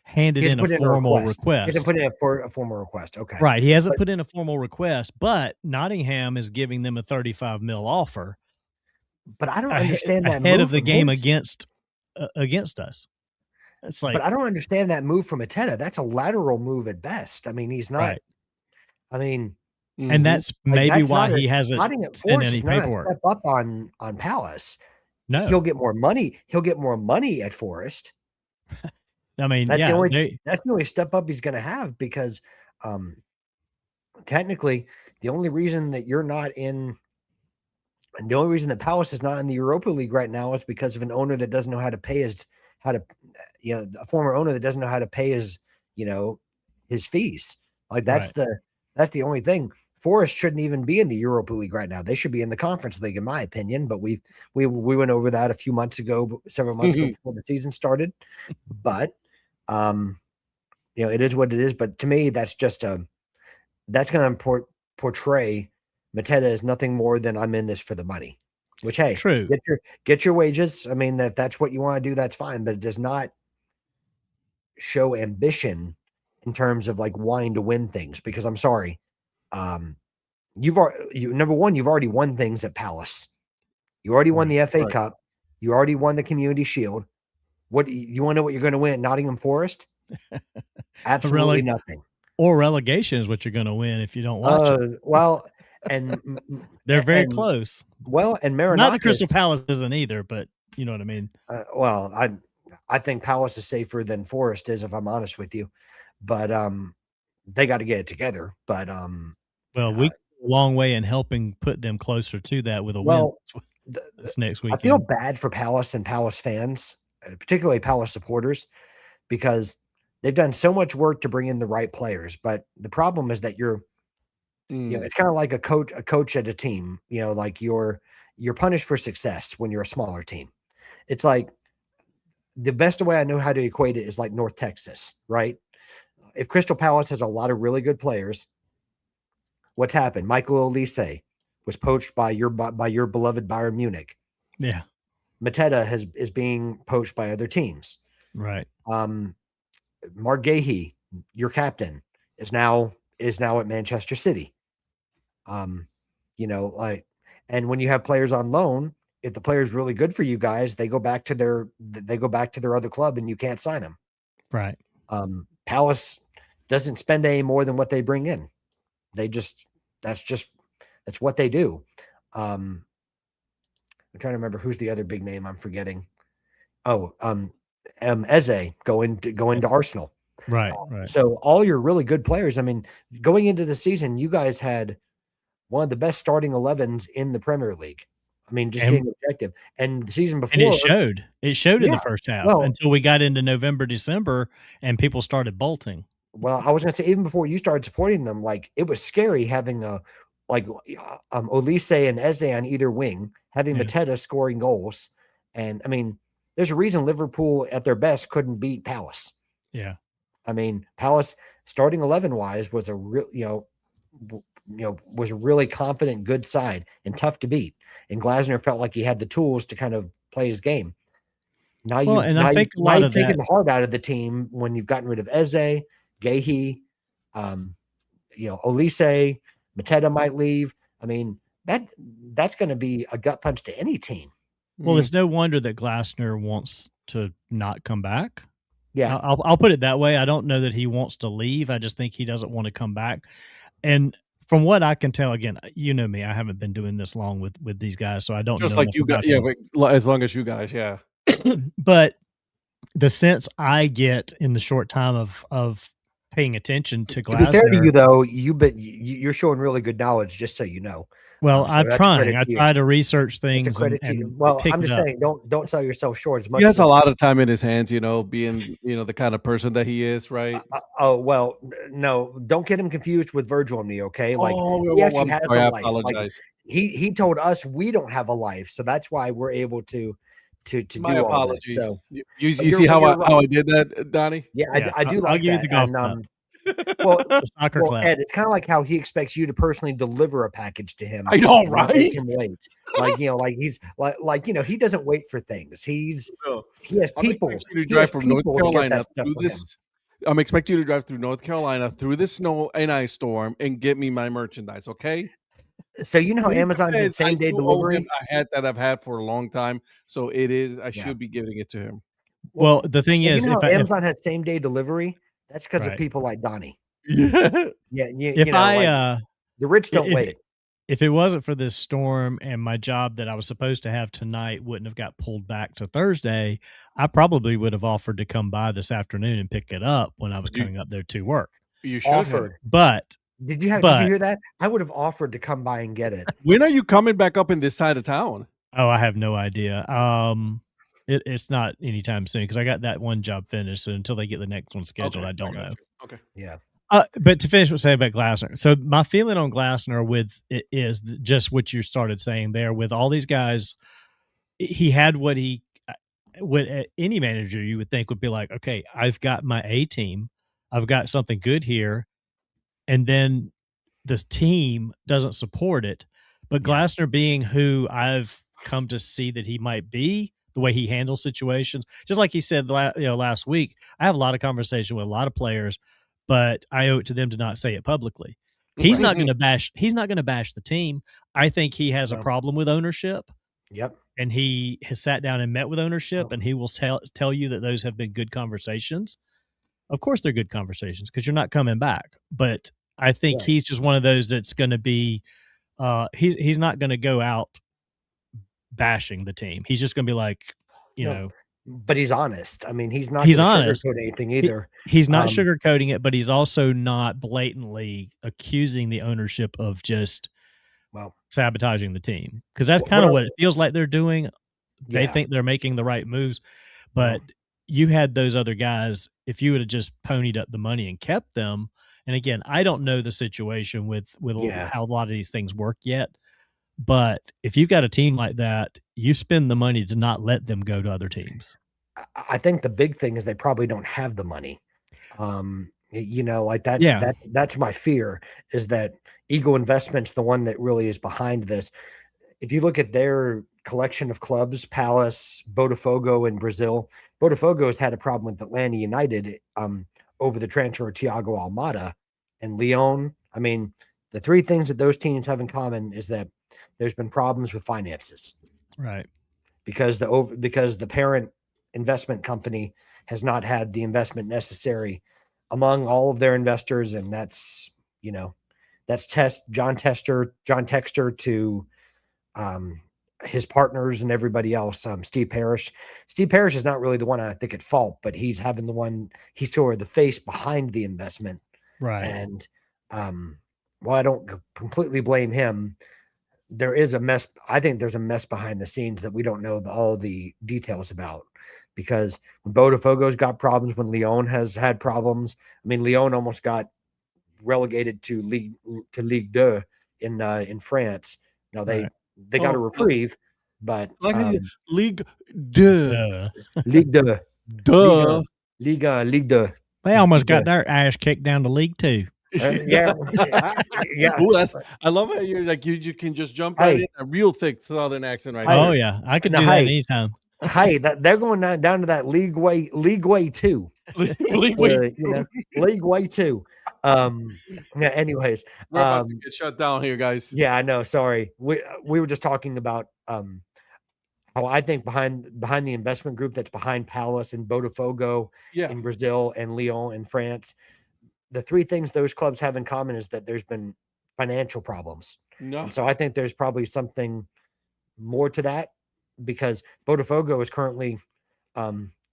handed in a formal request. He hasn't put in a formal request. Okay. Right. He hasn't put in a formal request, but Nottingham is giving them a 35 mil offer. But I don't understand that ahead move of the game against us. It's like, but I don't understand that move from Mateta. That's a lateral move at best. I mean, he's not. Right. I mean, and that's maybe why he hasn't sent any paperwork. Step up on Palace. No, he'll get more money. He'll get more money at Forest. I mean, that's the only step up he's going to have, because technically the only reason that you're not in, and the only reason that Palace is not in the Europa League right now is because of an owner that doesn't know how to pay a former owner that doesn't know how to pay his fees. Like that's the only thing. Forest shouldn't even be in the Europa League right now. They should be in the Conference League, in my opinion. But we went over that several months ago before the season started. But it is what it is. But to me, that's going to portray Mateta as nothing more than I'm in this for the money. Which, hey, true. Get your wages. I mean, if that's what you want to do, that's fine. But it does not show ambition in terms of like wanting to win things. Because I'm sorry. Number one, you've already won things at Palace. You already won the FA Cup. You already won the Community Shield. What you want to know what you're going to win at Nottingham Forest? Absolutely nothing. Or relegation is what you're going to win if you don't watch it. Well, and they're very close. Well, and Marinakis, not the Crystal Palace isn't either, but you know what I mean. Well, I think Palace is safer than Forest is, if I'm honest with you. But they got to get it together. But well, we a long way in helping put them closer to that with a win this next week. I feel bad for Palace and Palace fans, particularly Palace supporters, because they've done so much work to bring in the right players. But the problem is that it's kind of like a coach at a team. Like you're punished for success when you're a smaller team. It's like the best way I know how to equate it is like North Texas, right? if Crystal Palace has a lot of really good players, what's happened? Michael Olise was poached by your beloved Bayern Munich. Yeah. Mateta is being poached by other teams. Right. Mark Gahey, your captain, is now at Manchester City. And when you have players on loan, if the player is really good for you guys, they go back to their other club and you can't sign them. Right. Palace doesn't spend any more than what they bring in. That's what they do. I'm trying to remember who's the other big name I'm forgetting. Eze going to Arsenal. Right. Right. So all your really good players, I mean, going into the season, you guys had one of the best starting 11s in the Premier League. I mean, just being objective. And the season before, and it showed. It showed in the Yeah. first half Well- until we got into November, December, and people started bolting. well, I was going to say, even before you started supporting them, like, it was scary having Olise and Eze on either wing, having Yeah. Mateta scoring goals. And I mean, there's a reason Liverpool at their best couldn't beat Palace. Yeah. I mean, Palace starting 11 wise was a was a really confident, good side and tough to beat. And Glasner felt like he had the tools to kind of play his game. Now Well, and I think a lot you've of taken that- the heart out of the team when you've gotten rid of Eze, Gahey, Olise, Mateta might leave. I mean, that's going to be a gut punch to any team. Well, it's no wonder that Glasner wants to not come back. Yeah. I'll put it that way. I don't know that he wants to leave. I just think he doesn't want to come back. And from what I can tell, again, you know me, I haven't been doing this long with these guys, so I don't Just know like enough you about guys, yeah. them. But as long as you guys, yeah. But the sense I get in the short time of paying attention to To be fair to Glasner, you, though, you're showing really good knowledge, just so you know. well, so I'm that's a trying. credit I to you. try to research things. It's a credit to and you. Well, pick I'm it just up. saying, don't sell yourself short as much. He has as a lot of time in his hands, being the kind of person that he is, right? well, no, don't get him confused with Virgil and me, okay? Like, he I'm actually has sorry, I a life. Like, apologize. he told us we don't have a life, so that's why we're able to My do all apologies. this. So You But see you're how right. I did that, Donnie? yeah, Yeah, I do I'll like give you that. the golf And well, The soccer well, clap. Ed, it's kind of like how he expects you to personally deliver a package to him. I know, and not make right? him wait. Like, like he's like he doesn't wait for things. He has I'm people. expecting you to he drive has from North people to get Carolina that stuff through for him. this. I'm expecting you to drive through North Carolina through the snow and ice storm and get me my merchandise. Okay. So you know how His Amazon did defense, I same day do owe him delivery. a hat that I've had for a long time, so it is. I Yeah. should be giving it to him. Well, the thing You is, know if how I, if, Amazon had same day delivery? That's because of Right. people like Donnie. Yeah. Yeah, if I like, the rich don't if- wait. if it wasn't for this storm and my job that I was supposed to have tonight wouldn't have got pulled back to Thursday, I probably would have offered to come by this afternoon and pick it up when I was You- coming up there to work. You should have. Offered. But Did you but- hear that? I would have offered to come by and get it. When are you coming back up in this side of town? oh, I have no idea. It's not anytime soon because I got that one job finished. So until they get the next one scheduled, I don't know. got you. Okay. Yeah. But to finish what I say about Glasner, so my feeling on Glasner with it is just what you started saying there. With all these guys, he had what any manager you would think would be like. Okay, I've got my A team, I've got something good here, and then this team doesn't support it. But Glasner, being who I've come to see that he might be, the way he handles situations, just like he said, last week, I have a lot of conversation with a lot of players. But I owe it to them to not say it publicly. He's not going to bash. He's not going to bash the team. I think he has a No. problem with ownership, Yep. and he has sat down and met with ownership, Oh. and he will tell you that those have been good conversations. Of course, they're good conversations because you're not coming back. But I think Right. he's just one of those that's going to be. He's not going to go out bashing the team. He's just going to be like, No. But he's honest. I mean, he's not He's gonna honest. sugarcoat anything either. He's not Um, sugarcoating it, but he's also not blatantly accusing the ownership of just Well, sabotaging the team. Because that's Wh- kind of what what it feels like they're doing. They yeah. think they're making the right moves, Well- but you had those other guys. If you would have just ponied up the money and kept them, and again, I don't know the situation with Yeah. how a lot of these things work yet. But if you've got a team like that, you spend the money to not let them go to other teams. I think the big thing is they probably don't have the money. You know, like Yeah. that's my fear, is that Eagle Investment's the one that really is behind this. If you look at their collection of clubs, Palace, Botafogo in Brazil, Botafogo has had a problem with Atlanta United over the transfer of Thiago Almada, and Lyon. I mean, the three things that those teams have in common is that there's been problems with finances Right. because the parent investment company has not had the investment necessary among all of their investors, and that's John Texter to his partners and everybody else. Steve Parrish is not really the one I think at fault, but he's sort of the face behind the investment. Right. And while I don't completely blame him, there is a mess. I think there's a mess behind the scenes that we don't know all the details about, because when Botafogo's got problems, when Lyon has had problems. I mean, Lyon almost got relegated to Ligue 2 in France. Now Right. they got a reprieve, but League Duh. Ligue 2, Duh. Ligue 2. They almost got their ass kicked down to League 2. Yeah. Ooh, I love how you're like you can just jump right in a real thick Southern accent right Oh there. yeah, I could do that anytime. Hey, they're going down to that League Way 2. League Way 2. Yeah, anyways, we're about to get shut down here, guys. Yeah, I know. Sorry. We were just talking about how I think behind the investment group that's behind Palace and Botafogo in Brazil and Lyon in France, the three things those clubs have in common is that there's been financial problems. No. So I think there's probably something more to that, because Botafogo is currently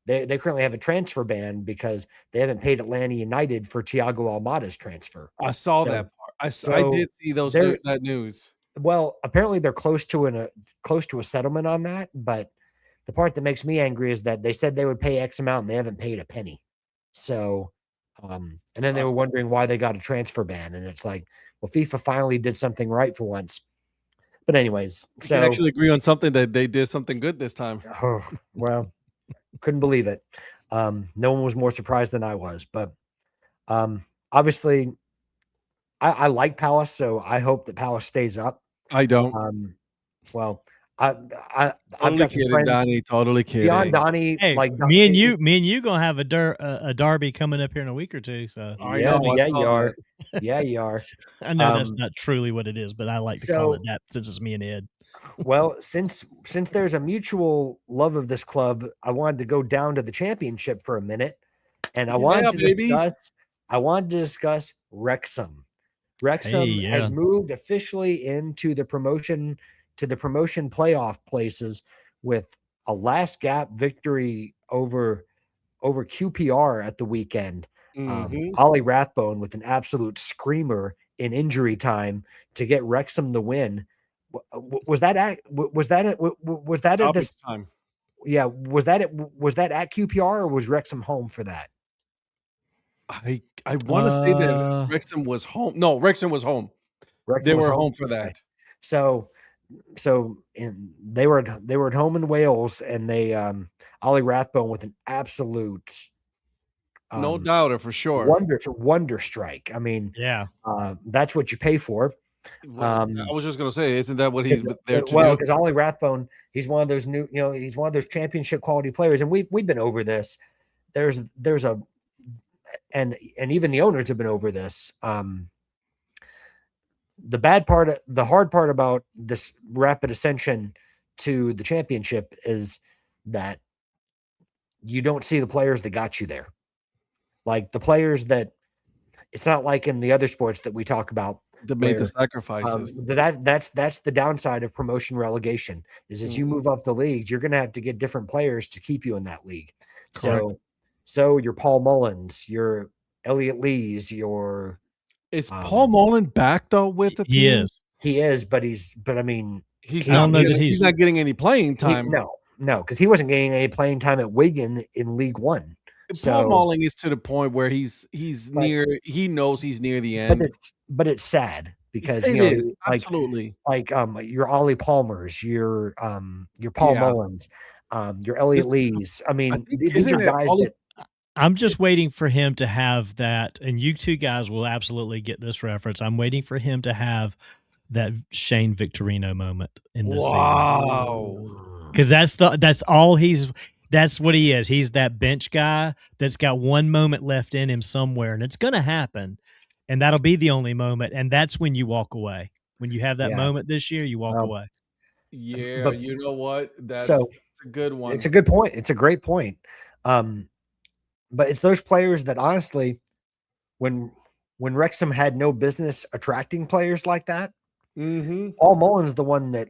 they currently have a transfer ban because they haven't paid Atlanta United for Thiago Almada's transfer. I saw that part. I did see that news. Well, apparently they're close to a settlement on that, but the part that makes me angry is that they said they would pay X amount and they haven't paid a penny. So and then they were wondering why they got a transfer ban, and it's like, well, FIFA finally did something right for once. But anyways, we can actually agree on something, that they did something good this time. Oh, well, couldn't believe it. No one was more surprised than I was, but obviously I like Palace, so I hope that Palace stays up. I don't. Well, I've totally got some friends. Donnie, totally kidding. Beyond Donnie, hey, like me and you gonna have a derby coming up here in a week or two. So yeah, you are. Yeah, you are. I know that's not truly what it is, but I like to call it that since it's me and Ed. Well, since there's a mutual love of this club, I wanted to go down to the championship for a minute, and I wanted to discuss Wrexham. Wrexham has moved officially into the promotion playoff places with a last gap victory over QPR at the weekend. Ollie Rathbone with an absolute screamer in injury time to get Wrexham the win. Was that at this time? Yeah, was that at QPR, or was Wrexham home for that? I want to say that Wrexham was home. No, Wrexham was home. They were home for that. So they were at home in Wales, and they Ollie Rathbone with an absolute no doubter for sure wonder strike. I mean, that's what you pay for. I was just gonna say, isn't that what he's there to do? Well, because Ollie Rathbone, he's one of those he's one of those championship quality players, and we've been over this. There's a and even the owners have been over this. The hard part about this rapid ascension to the championship is that you don't see the players that got you there. Like the players that, it's not like in the other sports that we talk about that made the sacrifices. That's the downside of promotion relegation, is as you move up the leagues, you're going to have to get different players to keep you in that league. Correct. So your Paul Mullins, your Elliot Lees, your is Paul Mullen back though with the team? He is, but I mean, he's not getting any playing time. No, because he wasn't getting any playing time at Wigan in League One. Paul Mullen is to the point where he's near. He knows he's near the end. But it's sad because absolutely like your Ollie Palmers, your Paul Mullins, your Elliot Lees. I mean, these are guys I'm just waiting for him to have that, and you two guys will absolutely get this reference. I'm waiting for him to have that Shane Victorino moment in this season. Wow. Because that's what he is. He's that bench guy that's got one moment left in him somewhere, and it's gonna happen. And that'll be the only moment. And that's when you walk away. When you have that Yeah. moment this year, you walk Well, away. Yeah, But- you know what? That's So a good one. it's a good point. It's a great point. But it's those players that honestly, when Wrexham had no business attracting players like that, Mm-hmm. Paul Mullen's the one that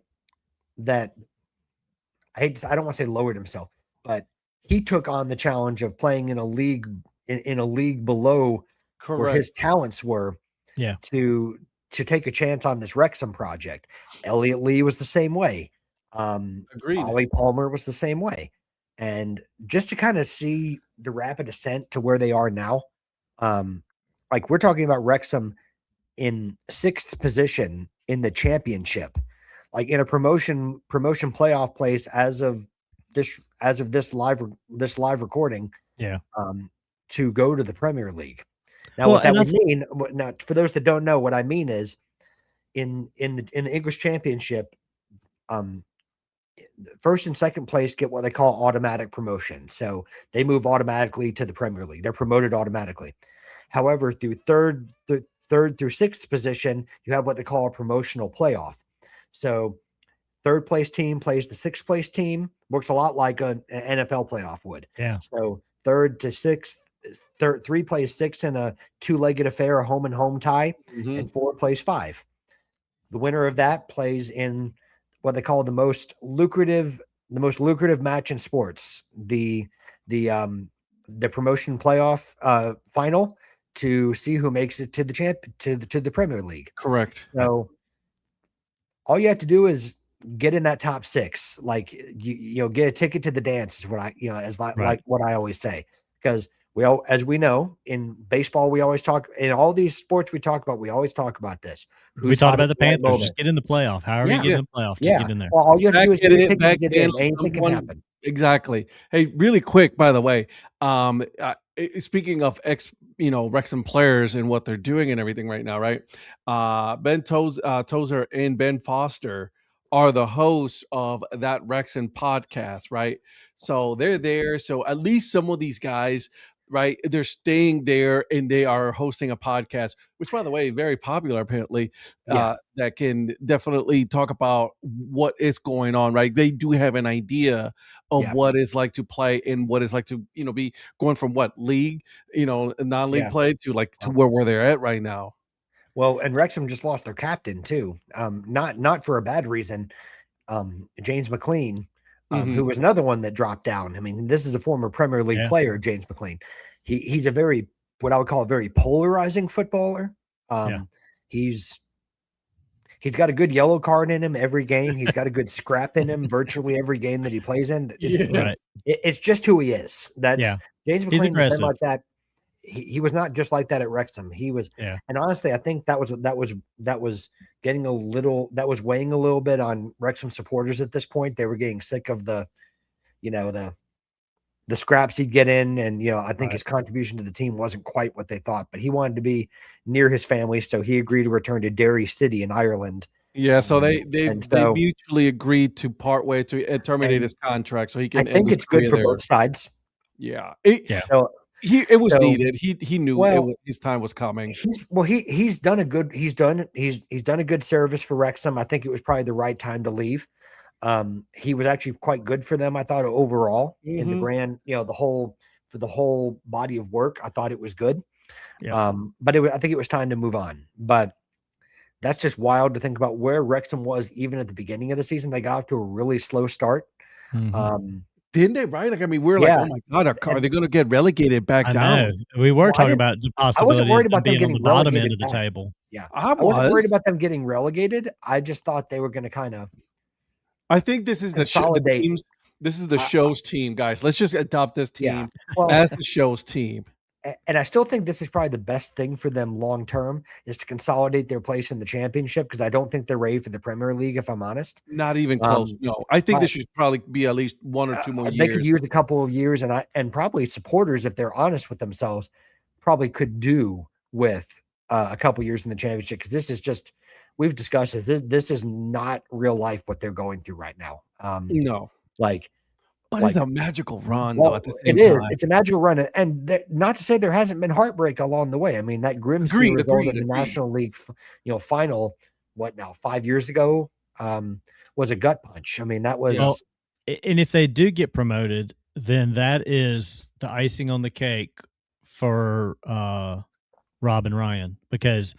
I don't want to say lowered himself, but he took on the challenge of playing in a league in a league below where Correct. his talents were. Yeah. To take a chance on this Wrexham project. Elliot Lee was the same way. Agreed. Ollie Palmer was the same way. And just to kind of see the rapid ascent to where they are now, like we're talking about Wrexham in 6th position in the championship, like in a promotion playoff place as of this live recording. Yeah. To go to the Premier League. Now, Well, what that and I would mean, now for those that don't know, what I mean is, in the English Championship, first and second place get what they call automatic promotion. So they move automatically to the Premier League. They're promoted automatically. However, through third through 6th position, you have what they call a promotional playoff. So 3rd place team plays the 6th place team. Works a lot like an NFL playoff would. Yeah. So 3rd to 6th. 3 plays 6 in a 2-legged affair, a home and home tie, Mhm. and 4 plays 5. The winner of that plays in what they call the most lucrative match in sports, the promotion playoff final, to see who makes it to the Premier League. Correct. So all you have to do is get in that top 6, like you know, get a ticket to the dance is what I, you know, as like what I always say, because as we know, in baseball, we always talk, in all these sports we talk about, we always talk about this. We talked about the right Panthers. Just get in the playoff. However you get in the playoff, just get in there. Well, all you have to do is Back get a in- ticket back to get in in. Anything can one- happen. Exactly. Hey, really quick, by the way, speaking of Wrexham players and what they're doing and everything right now, right? Ben Tozer and Ben Foster are the hosts of that Wrexham podcast, right? So they're there. So at least some of these guys, right, they're staying there and they are hosting a podcast, which, by the way, very popular apparently. Yeah. That can definitely talk about what is going on, right? They do have an idea of what it's like to play and what it's like to, be going from what league, non-league play to to where they're at right now. Well, and Wrexham just lost their captain too. Not for a bad reason. James McLean, who was another one that dropped down. I mean, this is a former Premier League player, James McLean. He's a very, what I would call a very polarizing footballer. He's got a good yellow card in him every game. He's got a good scrap in him virtually every game that he plays in. It's just who he is. James McLean has been like that. He was not just like that at Wrexham. He was, and honestly, I think that was weighing a little bit on Wrexham supporters at this point. They were getting sick of the scraps he'd get in, and I think his contribution to the team wasn't quite what they thought. But he wanted to be near his family, so he agreed to return to Derry City in Ireland. Yeah, so they mutually agreed to part way to terminate his contract, so he can. I think it's good for both sides. Yeah, it was needed. He knew his time was coming. He's done a good service for Wrexham. I think it was probably the right time to leave. He was actually quite good for them, I thought, overall in the grand, for the whole body of work. I thought it was good. But I think it was time to move on. But that's just wild to think about where Wrexham was even at the beginning of the season. They got off to a really slow start. Didn't they? Right? Like, I mean, we're like, oh my God, are they going to get relegated back down? We were talking about the possibility. I wasn't worried about them getting on the bottom end relegated of the table. Yeah, I wasn't worried about them getting relegated. I just thought they were going to kind of. I think this is the teams. This is the show's team, guys. Let's just adopt this team as the show's team. and I still think this is probably the best thing for them long term is to consolidate their place in the championship because I don't think they're ready for the Premier League, if I'm honest. Not even close. No, I think but- this should probably be at least 1 or 2 more They could years. use a couple of years, and probably supporters, if they're honest with themselves, probably could do with a couple years in the championship because this is just we've discussed this is not real life what they're going through right now. No, Like but Like- it's a magical run well, though. At the same it is. time, It's a magical run, and not to say there hasn't been heartbreak along the way. I mean, that Grimsby Agreed, result in agreed, the agreed. National League, final, 5 years ago, was a gut punch. I mean, that was Well, and if they do get promoted, then that is the icing on the cake for Rob and Ryan because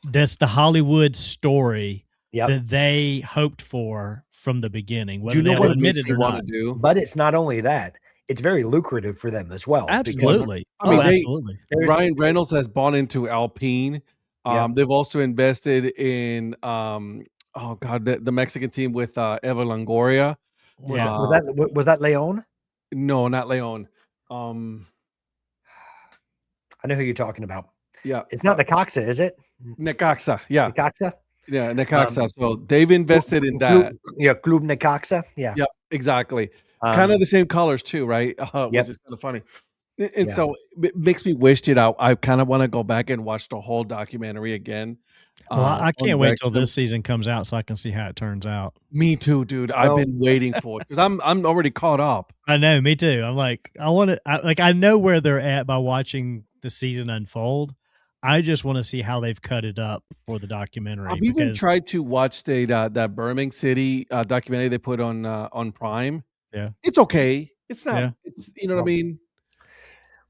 that's the Hollywood story Yep. that they hoped for from the beginning. do Whether you know they'll what it admit makes it me or want not. to do? But it's not only that; it's very lucrative for them as well. because Absolutely. I mean, Absolutely. there's- Ryan Reynolds has bought into Alpine. Yeah. They've also invested in the Mexican team with Eva Longoria. Yeah. Was that Leon? No, not Leon. I know who you're talking about. Yeah, It's not Necaxa, is it? Necaxa. Yeah, Necaxa. yeah, Necaxa. So they've invested in that. Club Necaxa. Yeah. Yeah, exactly. Kind of the same colors too, right? Yep. Which is kind of funny. And Yeah. so it makes me wish it out. I kind of want to go back and watch the whole documentary again. Well, I on can't wait till Wrexham. this season comes out so I can see how it turns out. Me too, dude. I've Well- been waiting for it because I'm already caught up. I know, me too. I'm like, I know where they're at by watching the season unfold. I just want to see how they've cut it up for the documentary. I've even because- tried to watch that Birmingham City documentary they put on Prime. Yeah. It's okay. It's not. Yeah. It's you know what I mean.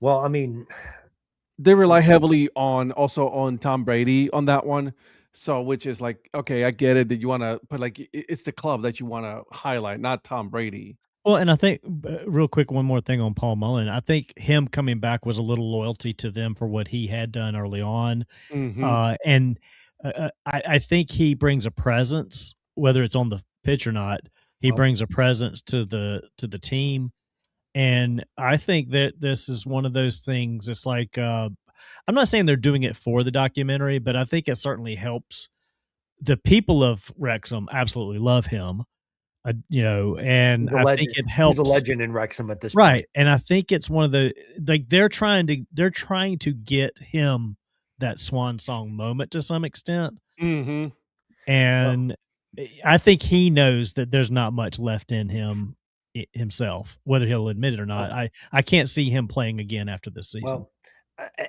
Well, I mean, They rely heavily on Tom Brady on that one. So, which is like, okay, I get it that you want to, but like, it's the club that you want to highlight, not Tom Brady. Well, and I think real quick, one more thing on Paul Mullen. I think him coming back was a little loyalty to them for what he had done early on. Mhm. I think he brings a presence, whether it's on the pitch or not. He Well- brings a presence to the team, and I think that this is one of those things. It's like I'm not saying they're doing it for the documentary, but I think it certainly helps. The people of Wrexham absolutely love him, and He's a I legend. think it helps. he's a legend in Wrexham at this Right. point. And I think it's one of the they're trying to get him that swan song moment to some extent. Mhm. And I think he knows that there's not much left in him himself, whether he'll admit it or not. I can't see him playing again after this season. Well,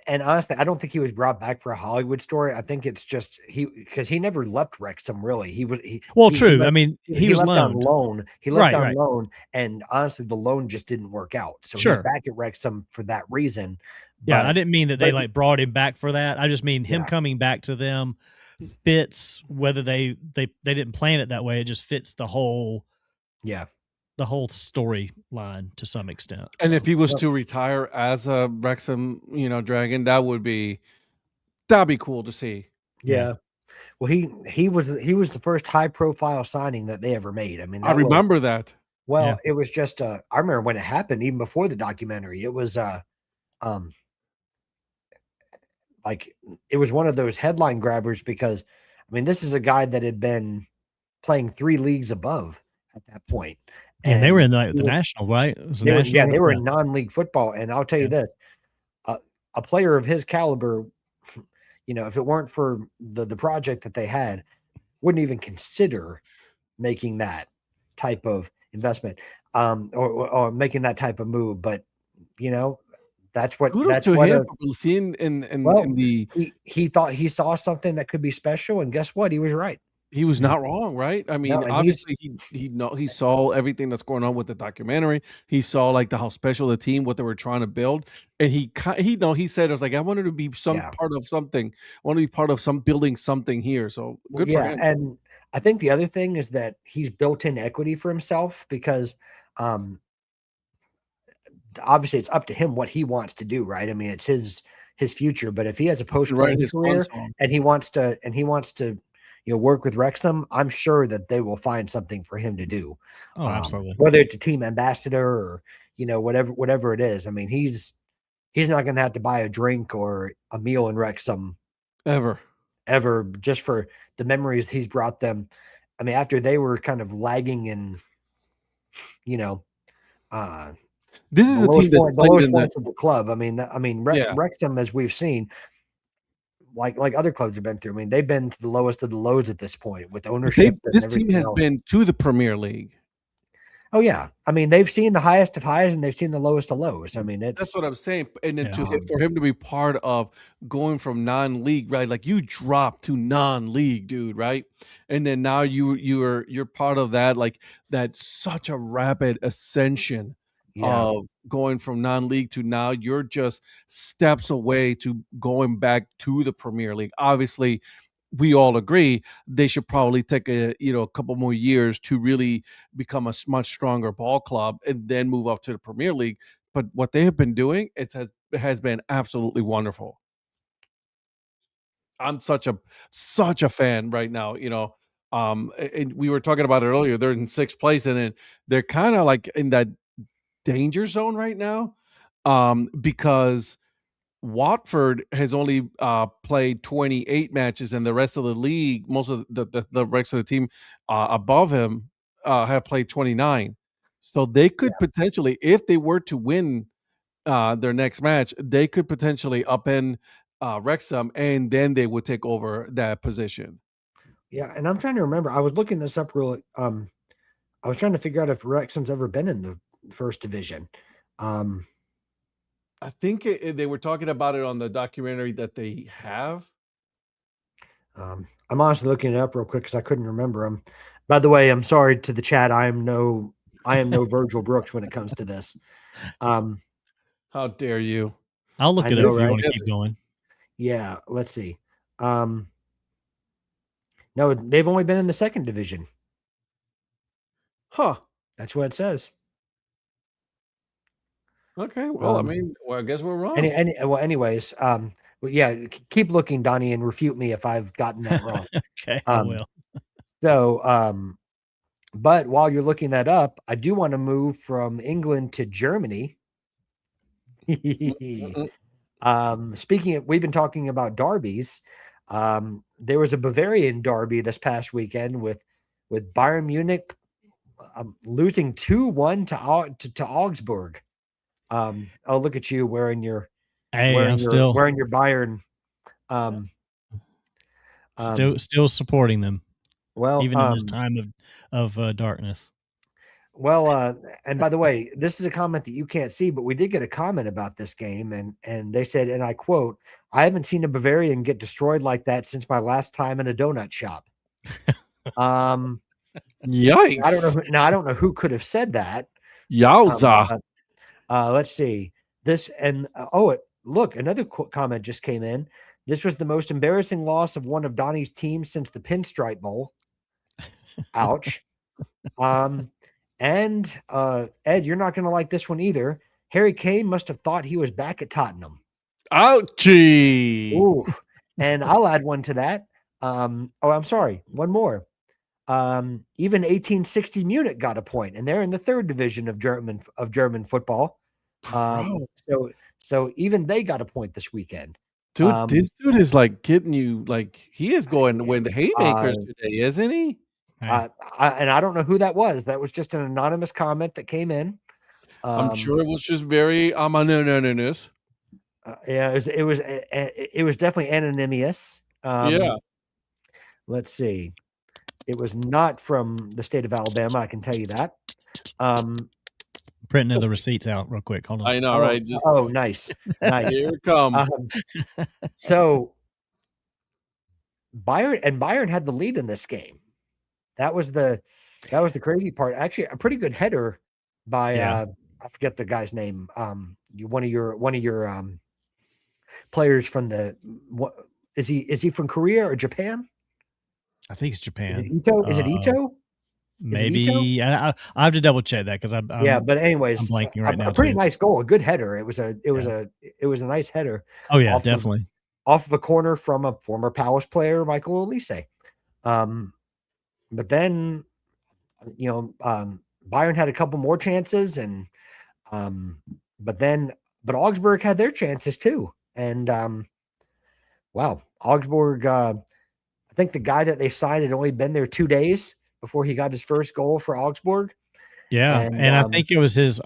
and honestly, I don't think he was brought back for a Hollywood story. I think it's just because he never left Wrexham. Really, well, he true. left- I mean, he was left on loaned. loan. He left Right, on right. loan, and honestly, the loan just didn't work out. So Sure. he's back at Wrexham for that reason. Yeah, but- I didn't mean that they but- like brought him back for that. I just mean him Yeah. coming back to them fits whether they didn't plan it that way. It just fits the whole yeah. storyline to some extent. And if he was Well- to retire as a Wrexham, Dragon, that'd be cool to see. Yeah. Well, he was the first high profile signing that they ever made. I mean, I that was- remember that. well, Yeah. it was just I remember when it happened, even before the documentary. It was like it was one of those headline grabbers because I mean, this is a guy that had been playing 3 leagues above at that point. And they were in the he was- national, right? It was They were, national. they were in non-league football, and I'll tell you Yeah. this: a player of his caliber, if it weren't for the project that they had, wouldn't even consider making that type of investment, or making that type of move. But that's what Kudos that's to what him for seeing in Well, the. he thought he saw something that could be special, and guess what? He was right. He was not wrong, right? I mean, No, and obviously he saw everything that's going on with the documentary. He saw like how special the team, what they were trying to build, and he said, "I was like, I wanted to be Yeah. part of something. I want to be part of building something here." So good for him. And I think the other thing is that he's built in equity for himself because obviously it's up to him what he wants to do, right? I mean, it's his future, but if he has a post Right, playing his career song. and he wants to work with Wrexham, I'm sure that they will find something for him to do. Oh, absolutely. Whether it's a team ambassador or whatever it is. I mean, he's he's not going to have to buy a drink or a meal in Wrexham Ever. just for the memories he's brought them. I mean, after they were kind of lagging in, you know, This is a team that's the played lowest in the points of the club. I mean, yeah. Wrexham, as we've seen, like other clubs have been through. I mean, they've been to the lowest of the lows at this point with But ownership and this team everything has else. been to the Premier League. Oh yeah, I mean, they've seen the highest of highs and they've seen the lowest of lows. I mean, That's it's what I'm saying. And then Yeah. for him to be part of going from non-league, right? Like you dropped to non-league, dude, right? And then now you're part of that, like that's such a rapid ascension yeah, of going from non-league to now you're just steps away to going back to the Premier League. Obviously, we all agree they should probably take a couple more years to really become a much stronger ball club and then move up to the Premier League. But what they have been doing, it has been absolutely wonderful. I'm such a fan right now. And we were talking about it earlier. They're in sixth place, and then they're kind of like in that danger zone right now, because Watford has only played 28 matches, and the rest of the league, most of the rest of the team above him have played 29. So they could potentially, if they were to win their next match, they could potentially upend Wrexham, and then they would take over that position. yeah. And I'm trying to remember. I was looking this up real. I was trying to figure out if Wrexham's ever been in the first division. I think they were talking about it on the documentary that they have. I'm honestly looking it up real quick because I couldn't remember them. By the way, I'm sorry to the chat. I am no Virgil Brooks when it comes to this. How dare you? I'll look I it know, up if you right? want to keep going. Yeah, let's see. No, they've only been in the second division. Huh. That's what it says. Okay. Well, I mean, I guess we're wrong. Anyways, well, yeah, keep looking, Donnie, and refute me if I've gotten that wrong. Okay, I will. So, but while you're looking that up, I do want to move from England to Germany. Speaking of, we've been talking about derbies. There was a Bavarian derby this past weekend with Bayern Munich losing 2-1 to Augsburg. Oh, look at you wearing your wearing your Bayern. Still supporting them. Well, even in this time of darkness. Well, and by the way, this is a comment that you can't see, but we did get a comment about this game, and they said, and I quote, "I haven't seen a Bavarian get destroyed like that since my last time in a donut shop." Yikes! I don't know who could have said that. Yowza! Let's see this, and look, another comment just came in. This was the most embarrassing loss of one of Donnie's teams since the Pinstripe Bowl. Ouch. And Ed, you're not going to like this one either. Harry Kane must have thought he was back at Tottenham. Ouchie. Ooh. And I'll add one to that. I'm sorry. One more. Even 1860 Munich got a point, and they're in the third division of German football. So even they got a point this weekend. Dude, this dude is like getting you, like he is going to win the haymakers today, isn't he? And I don't know who that was. That was just an anonymous comment that came in. I'm sure it was just very anonymous. Yeah, it was definitely anonymous. Yeah. Let's see. It was not from the state of Alabama. I can tell you that. Printing the receipts out real quick. Hold on. I know, right? Nice, nice. Here it comes. So Bayern had the lead in this game. That was the crazy part. Actually, a pretty good header by I forget the guy's name. One of your players from is he from Korea or Japan? I think it's Japan. Is it Ito? Is it Ito? Maybe I have to double check that because but anyways, I'm blanking right now. A pretty nice goal, a good header. It was a nice header. Oh yeah, definitely off of a corner from a former Palace player, Michael Olise. But then, Bayern had a couple more chances, and but then Augsburg had their chances too. And wow, Augsburg, I think the guy that they signed had only been there 2 days before he got his first goal for Augsburg. Yeah, and I And think it was his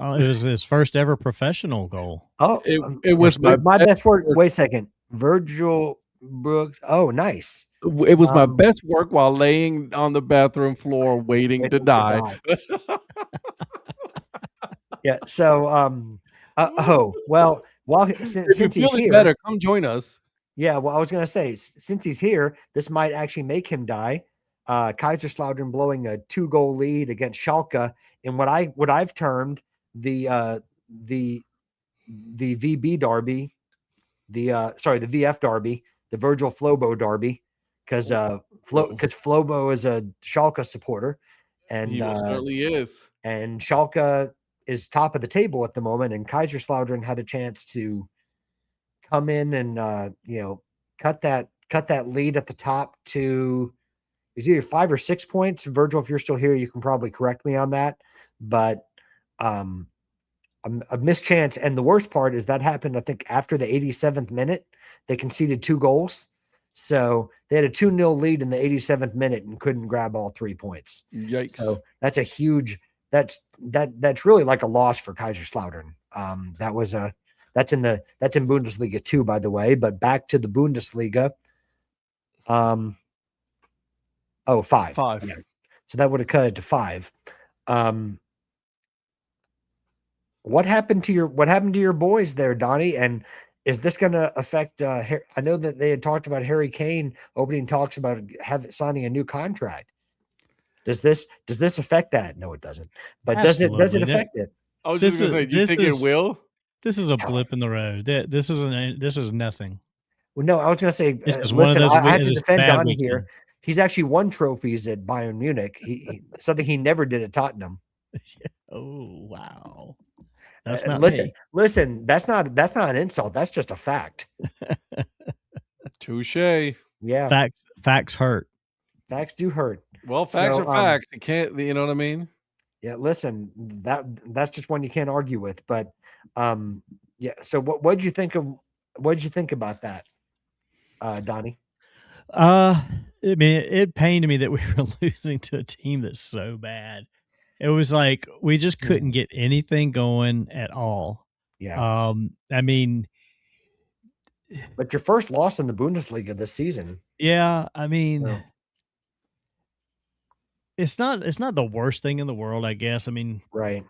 first ever professional goal. oh, It was my best work. work. Wait a second, Virgil Brooks. Oh, nice. It was my Um, best work while laying on the bathroom floor waiting to Waiting to die. Yeah. So, well, If since you're he's feeling here, better, come join us. yeah. Well, I was gonna say, since he's here, this might actually make him die. Kaiserslautern blowing a 2-goal lead against Schalke in what I've termed the VB derby, the VF derby, the Virgil Flobo derby, because Flobo is a Schalke supporter, and He most certainly is. and Schalke is top of the table at the moment, and Kaiserslautern had a chance to come in and cut that lead at the top to it's either 5 or 6 points. Virgil, if you're still here, you can probably correct me on that, but a missed chance. And the worst part is that happened, I think, after the 87th minute. They conceded 2 goals. So they had a 2-0 lead in the 87th minute and couldn't grab all 3 points. Yikes. So that's a huge that's really like a loss for Kaiserslautern. That's in Bundesliga 2, by the way, but back to the Bundesliga. 5. 5. Yeah. So that would have cut it to 5. What happened to your boys there, Donnie? And is this going to affect? I know that they had talked about Harry Kane opening talks about signing a new contract. Does this affect that? No, it doesn't. But does it affect it? I was just going to say, do you think it will? This is a blip in the road. This is nothing. Well, no, I was going to say, listen, I have to defend Donnie here. He's actually won trophies at Bayern Munich. He something he never did at Tottenham. Oh, wow. That's not listen, that's not an insult. That's just a fact. Touche. Yeah. Facts hurt. Facts do hurt. Well, facts are facts. You can't, you know what I mean? Yeah, listen, that's just one you can't argue with. But yeah. So what did you think about that, Donnie? I mean, it pained me that we were losing to a team that's so bad. It was like we just couldn't get anything going at all. Yeah. I mean, but your first loss in the Bundesliga this season. Yeah, I mean, it's not the worst thing in the world, I guess. I mean, right.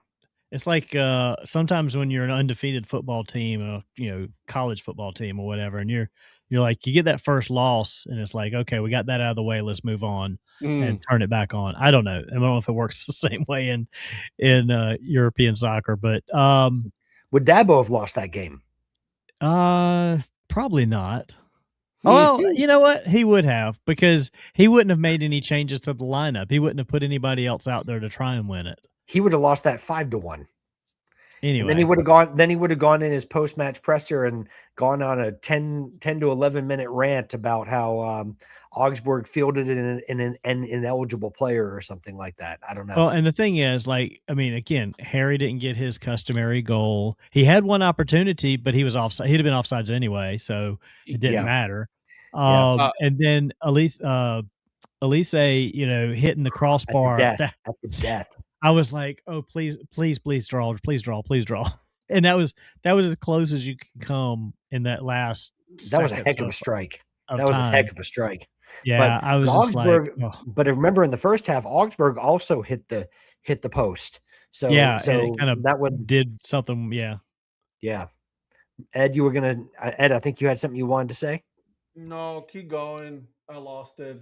It's like sometimes when you're an undefeated football team, college football team or whatever, and you're like, you get that first loss and it's like, okay, we got that out of the way. Let's move on and turn it back on. I don't know. I don't know if it works the same way in European soccer, but would Dabo have lost that game? Probably not. Well, you know what? He would have, because he wouldn't have made any changes to the lineup. He wouldn't have put anybody else out there to try and win it. He would have lost that 5-1. Anyway, and then he would have gone. Then he would have gone in his post-match presser and gone on a 10 to 11 minute rant about how Augsburg fielded an ineligible player or something like that. I don't know. Well, and the thing is, again, Harry didn't get his customary goal. He had one opportunity, but he was offside. He'd have been offsides anyway, so it didn't matter. And then Elise, hitting the crossbar at the death. I was like, oh, please draw. And that was as close as you could come in that last. That was a heck of a strike. Yeah, but I was Augsburg, just like, but remember in the first half, Augsburg also hit the post. So it kind of that would did something. Yeah. Ed, I think you had something you wanted to say. No, keep going. I lost it.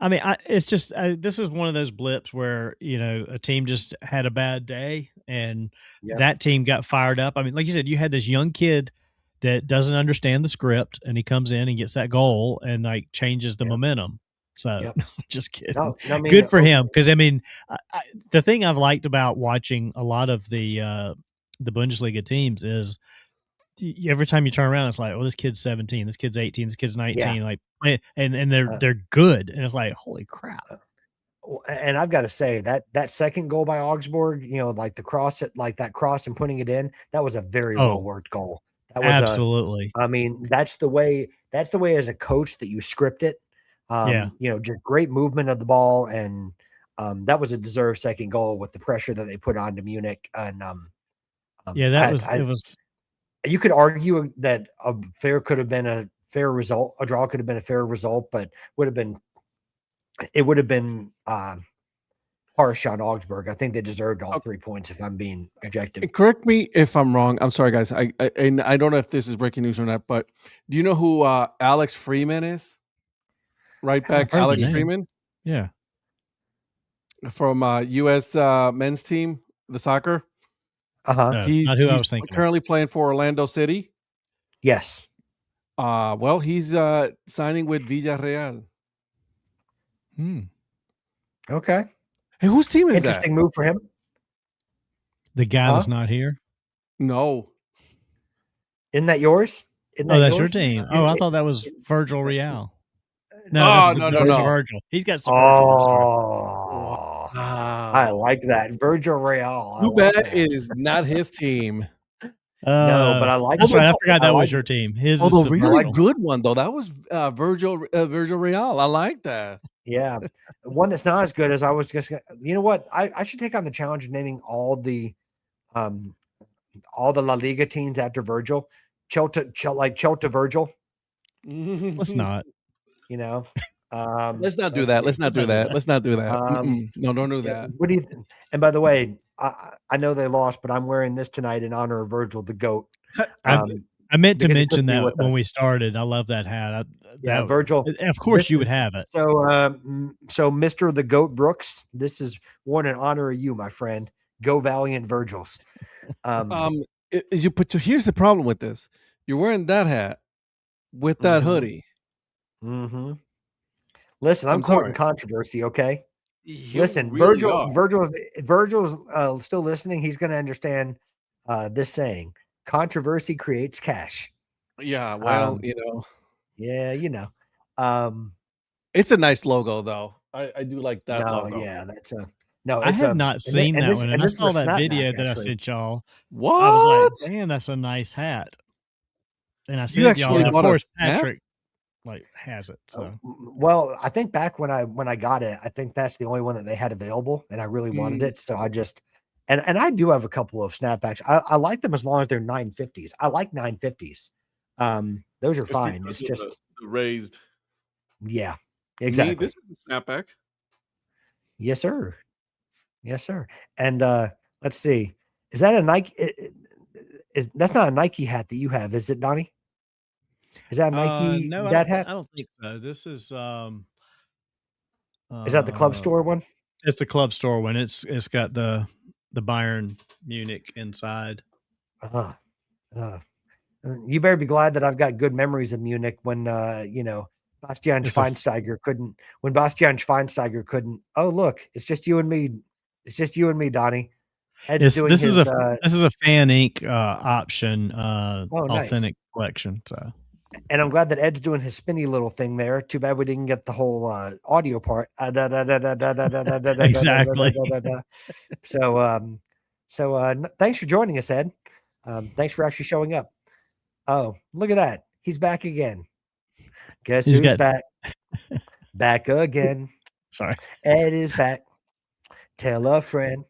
I mean, it's just this is one of those blips where a team just had a bad day and that team got fired up. I mean, like you said, you had this young kid that doesn't understand the script, and he comes in and gets that goal and changes the momentum. So just kidding. No, I mean, good for him, because I mean, the thing I've liked about watching a lot of the Bundesliga teams is, every time you turn around, it's like, oh, this kid's 17, this kid's 18, this kid's 19, and they're good, and it's like, holy crap. And I've got to say that second goal by Augsburg, the cross and putting it in, that was a very well worked goal. That was Absolutely. I mean, that's the way as a coach that you script it. Yeah. Just great movement of the ball, and that was a deserved second goal with the pressure that they put onto Munich. And Yeah, that was it was you could argue that a fair could have been a fair result, a draw could have been a fair result, but it would have been harsh on Augsburg. I think they deserved all 3 points if I'm being objective. And correct me if I'm wrong. I'm sorry, guys. I don't know if this is breaking news or not, but do you know who Alex Freeman is? Right back, heard the Alex name. Freeman yeah. from U.S. Men's team, the soccer. Uh-huh. He's Not who I was thinking of. currently playing for Orlando City. Yes. Well, he's signing with Villarreal. Okay. Hey, whose team is Interesting move for him. The guy Huh? that's not here. that? No. Isn't that yours? Isn't Oh, that that's your yours? team. Is Oh, I it- thought that was Virgil Real. No, that's no, that's no. Virgil. He's got some Virgil. I'm sorry. Oh, I like that. Virgil Real. I Too like bad that. it is not his team. No, but I like That's it. right. I forgot that I was like your it. team. His Oh, is the really Virgil. good one though. That was Virgil Real. I like that. Yeah. One that's not as good as I was just you know what? I should take on the challenge of naming all the La Liga teams after Virgil. Celta Virgil, Let's not. you know. Let's not do that. Let's not do that. Let's not do that. No, don't do Yeah, that. what do you think? And by the way, I know they lost, but I'm wearing this tonight in honor of Virgil the GOAT. I meant to because he mention couldn't be that with when us. we started. I love that hat. Yeah, Virgil. Of course, this you is- would have it. So Mr. the GOAT Brooks, this is worn in honor of you, my friend. Go Valiant Virgils. Here's the problem with this. You're wearing that hat with that Mhm. hoodie. Mm-hmm. Listen, I'm I'm courting sorry. controversy, okay? You Listen, really are. Virgil's still listening. He's going to understand this saying: controversy creates cash. Yeah, well, Yeah, you know. it's a nice logo though. I do like that No, logo. yeah, that's a no. I It's have a, not and seen thi- and that this- one, and and I this is a saw that snapback, video that I actually. sent y'all. What? I was like, "Man, that's a nice hat." And I sent y'all. actually And of bought a course, snap? Patrick has it. So Well, I think back when I got it, I think that's the only one that they had available, and I really wanted it. So I just and I do have a couple of snapbacks. I like them as long as they're 950s. I like 950s. Those are fine. It's just the raised. yeah, exactly. This is a snapback. Yes, sir. Yes, sir. And let's see. Is that a Nike? That's not a Nike hat that you have, is it, Donnie? Is that a Nike no, hat? I don't think so. This is Is that the club store one? It's the club store one. It's got the Bayern Munich inside. You better be glad that I've got good memories of Munich when Bastian Schweinsteiger couldn't. Oh, look, it's just you and me. It's just you and me, Donnie. This is a Fan Ink option authentic collection. So, and I'm glad that Ed's doing his spinny little thing there. Too bad we didn't get the whole audio part. Exactly. So thanks for joining us, Ed. Thanks for actually showing up. Oh, look at that. He's back again. Guess who's back? Back again. Sorry. Ed is back. Tell a friend.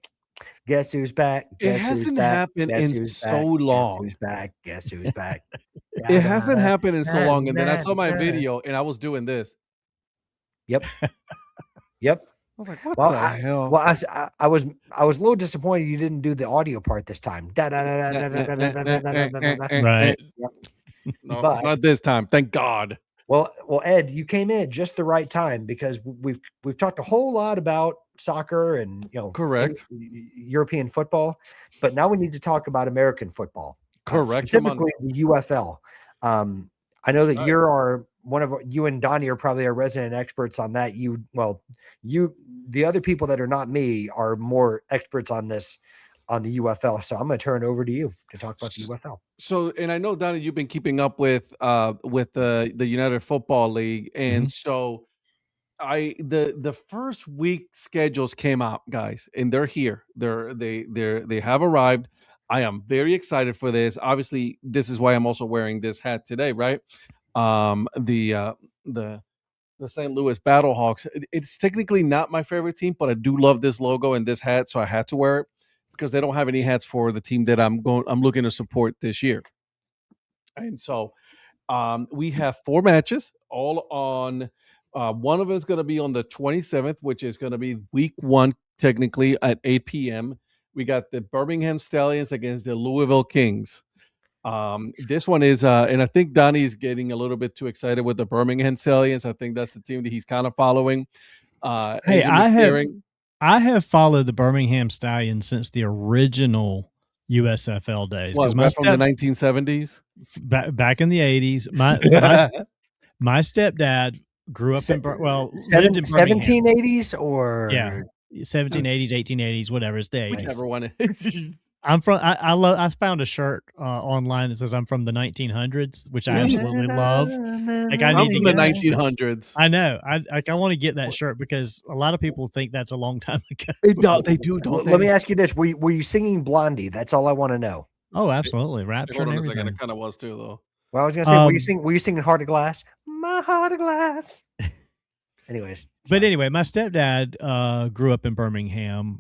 Guess who's back? It hasn't happened in so long. Guess who's back? Guess who's back? It hasn't happened in so long. And then I saw my video and I was doing this. Yep. I was like, what the hell? Well, I was a little disappointed you didn't do the audio part this time. Right. No, not this time. Thank God. Well, Ed, you came in just the right time because we've talked a whole lot about soccer and correct European football, but now we need to talk about American football. Correct. Specifically the UFL. I know that you and Donnie are probably our resident experts on that. The other people that are not me are more experts on this, on the UFL. So I'm going to turn it over to you to talk about the UFL. So, and I know, Donnie, you've been keeping up with the United Football League. And so the first week schedules came out, guys, and they're here. They have arrived. I am very excited for this. Obviously, this is why I'm also wearing this hat today, right? The St. Louis Battlehawks. It's technically not my favorite team, but I do love this logo and this hat, so I had to wear it because they don't have any hats for the team that I'm looking to support this year. And so we have 4 matches, all on. One of it's going to be on the 27th, which is going to be week 1, technically at 8 p.m. We got the Birmingham Stallions against the Louisville Kings. This one is, and I think Donnie's getting a little bit too excited with the Birmingham Stallions. I think that's the team that he's kind of following. Hey, I have followed the Birmingham Stallions since the original USFL days. What, from the 1970s? Back in the 80s. My stepdad grew up lived in Birmingham. 1780s or 1780s, 1880s, whatever. It's the 80s. Whichever one. I'm from. I found a shirt online that says I'm from the 1900s, which I absolutely love. Like I'm from the 1900s. I know. I want to get that shirt because a lot of people think that's a long time ago. They do. Don't they? Let me ask you this: Were you singing Blondie? That's all I want to know. Oh, absolutely, Rapture and everything. It kind of was too, though. Well, I was gonna say, were you singing Heart of Glass? My Heart of Glass. Anyways, but anyway, my stepdad grew up in Birmingham,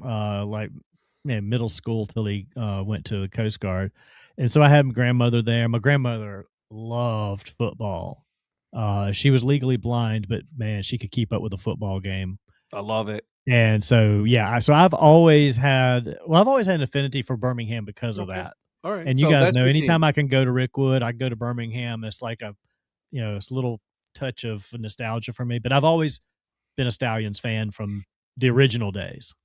middle school till he went to the Coast Guard, and so I had my grandmother there. My grandmother loved football. She was legally blind, but man, she could keep up with a football game. I love it. And so I've always had an affinity for Birmingham because of that. All right. And you guys know, anytime I can go to Rickwood, I go to Birmingham. It's like it's a little touch of nostalgia for me. But I've always been a Stallions fan from the original days.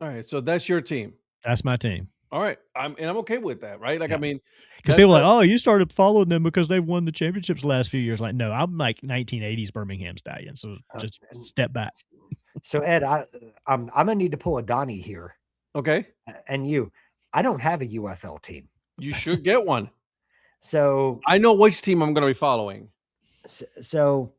All right, so that's your team. That's my team. All right, I'm okay with that, right? Like, I mean, because people are like, oh, you started following them because they've won the championships the last few years. Like, no, I'm like 1980s Birmingham Stallions. So just step back. So Ed, I'm gonna need to pull a Donnie here. Okay. And I don't have a UFL team. You should get one. So I know which team I'm going to be following. So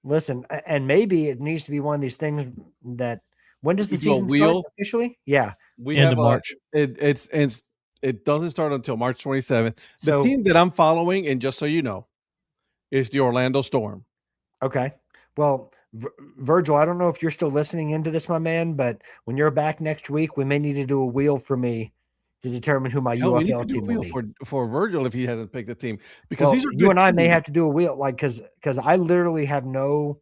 listen, and maybe it needs to be one of these things that. When does the season start officially? Yeah, end of March. It doesn't start until March 27th. The team that I'm following, and just so you know, is the Orlando Storm. Okay. Well, Virgil, I don't know if you're still listening into this, my man, but when you're back next week, we may need to do a wheel for me to determine who my UFL team will be. For Virgil if he hasn't picked a team, because these are you and I may have to do a wheel, like because I literally have no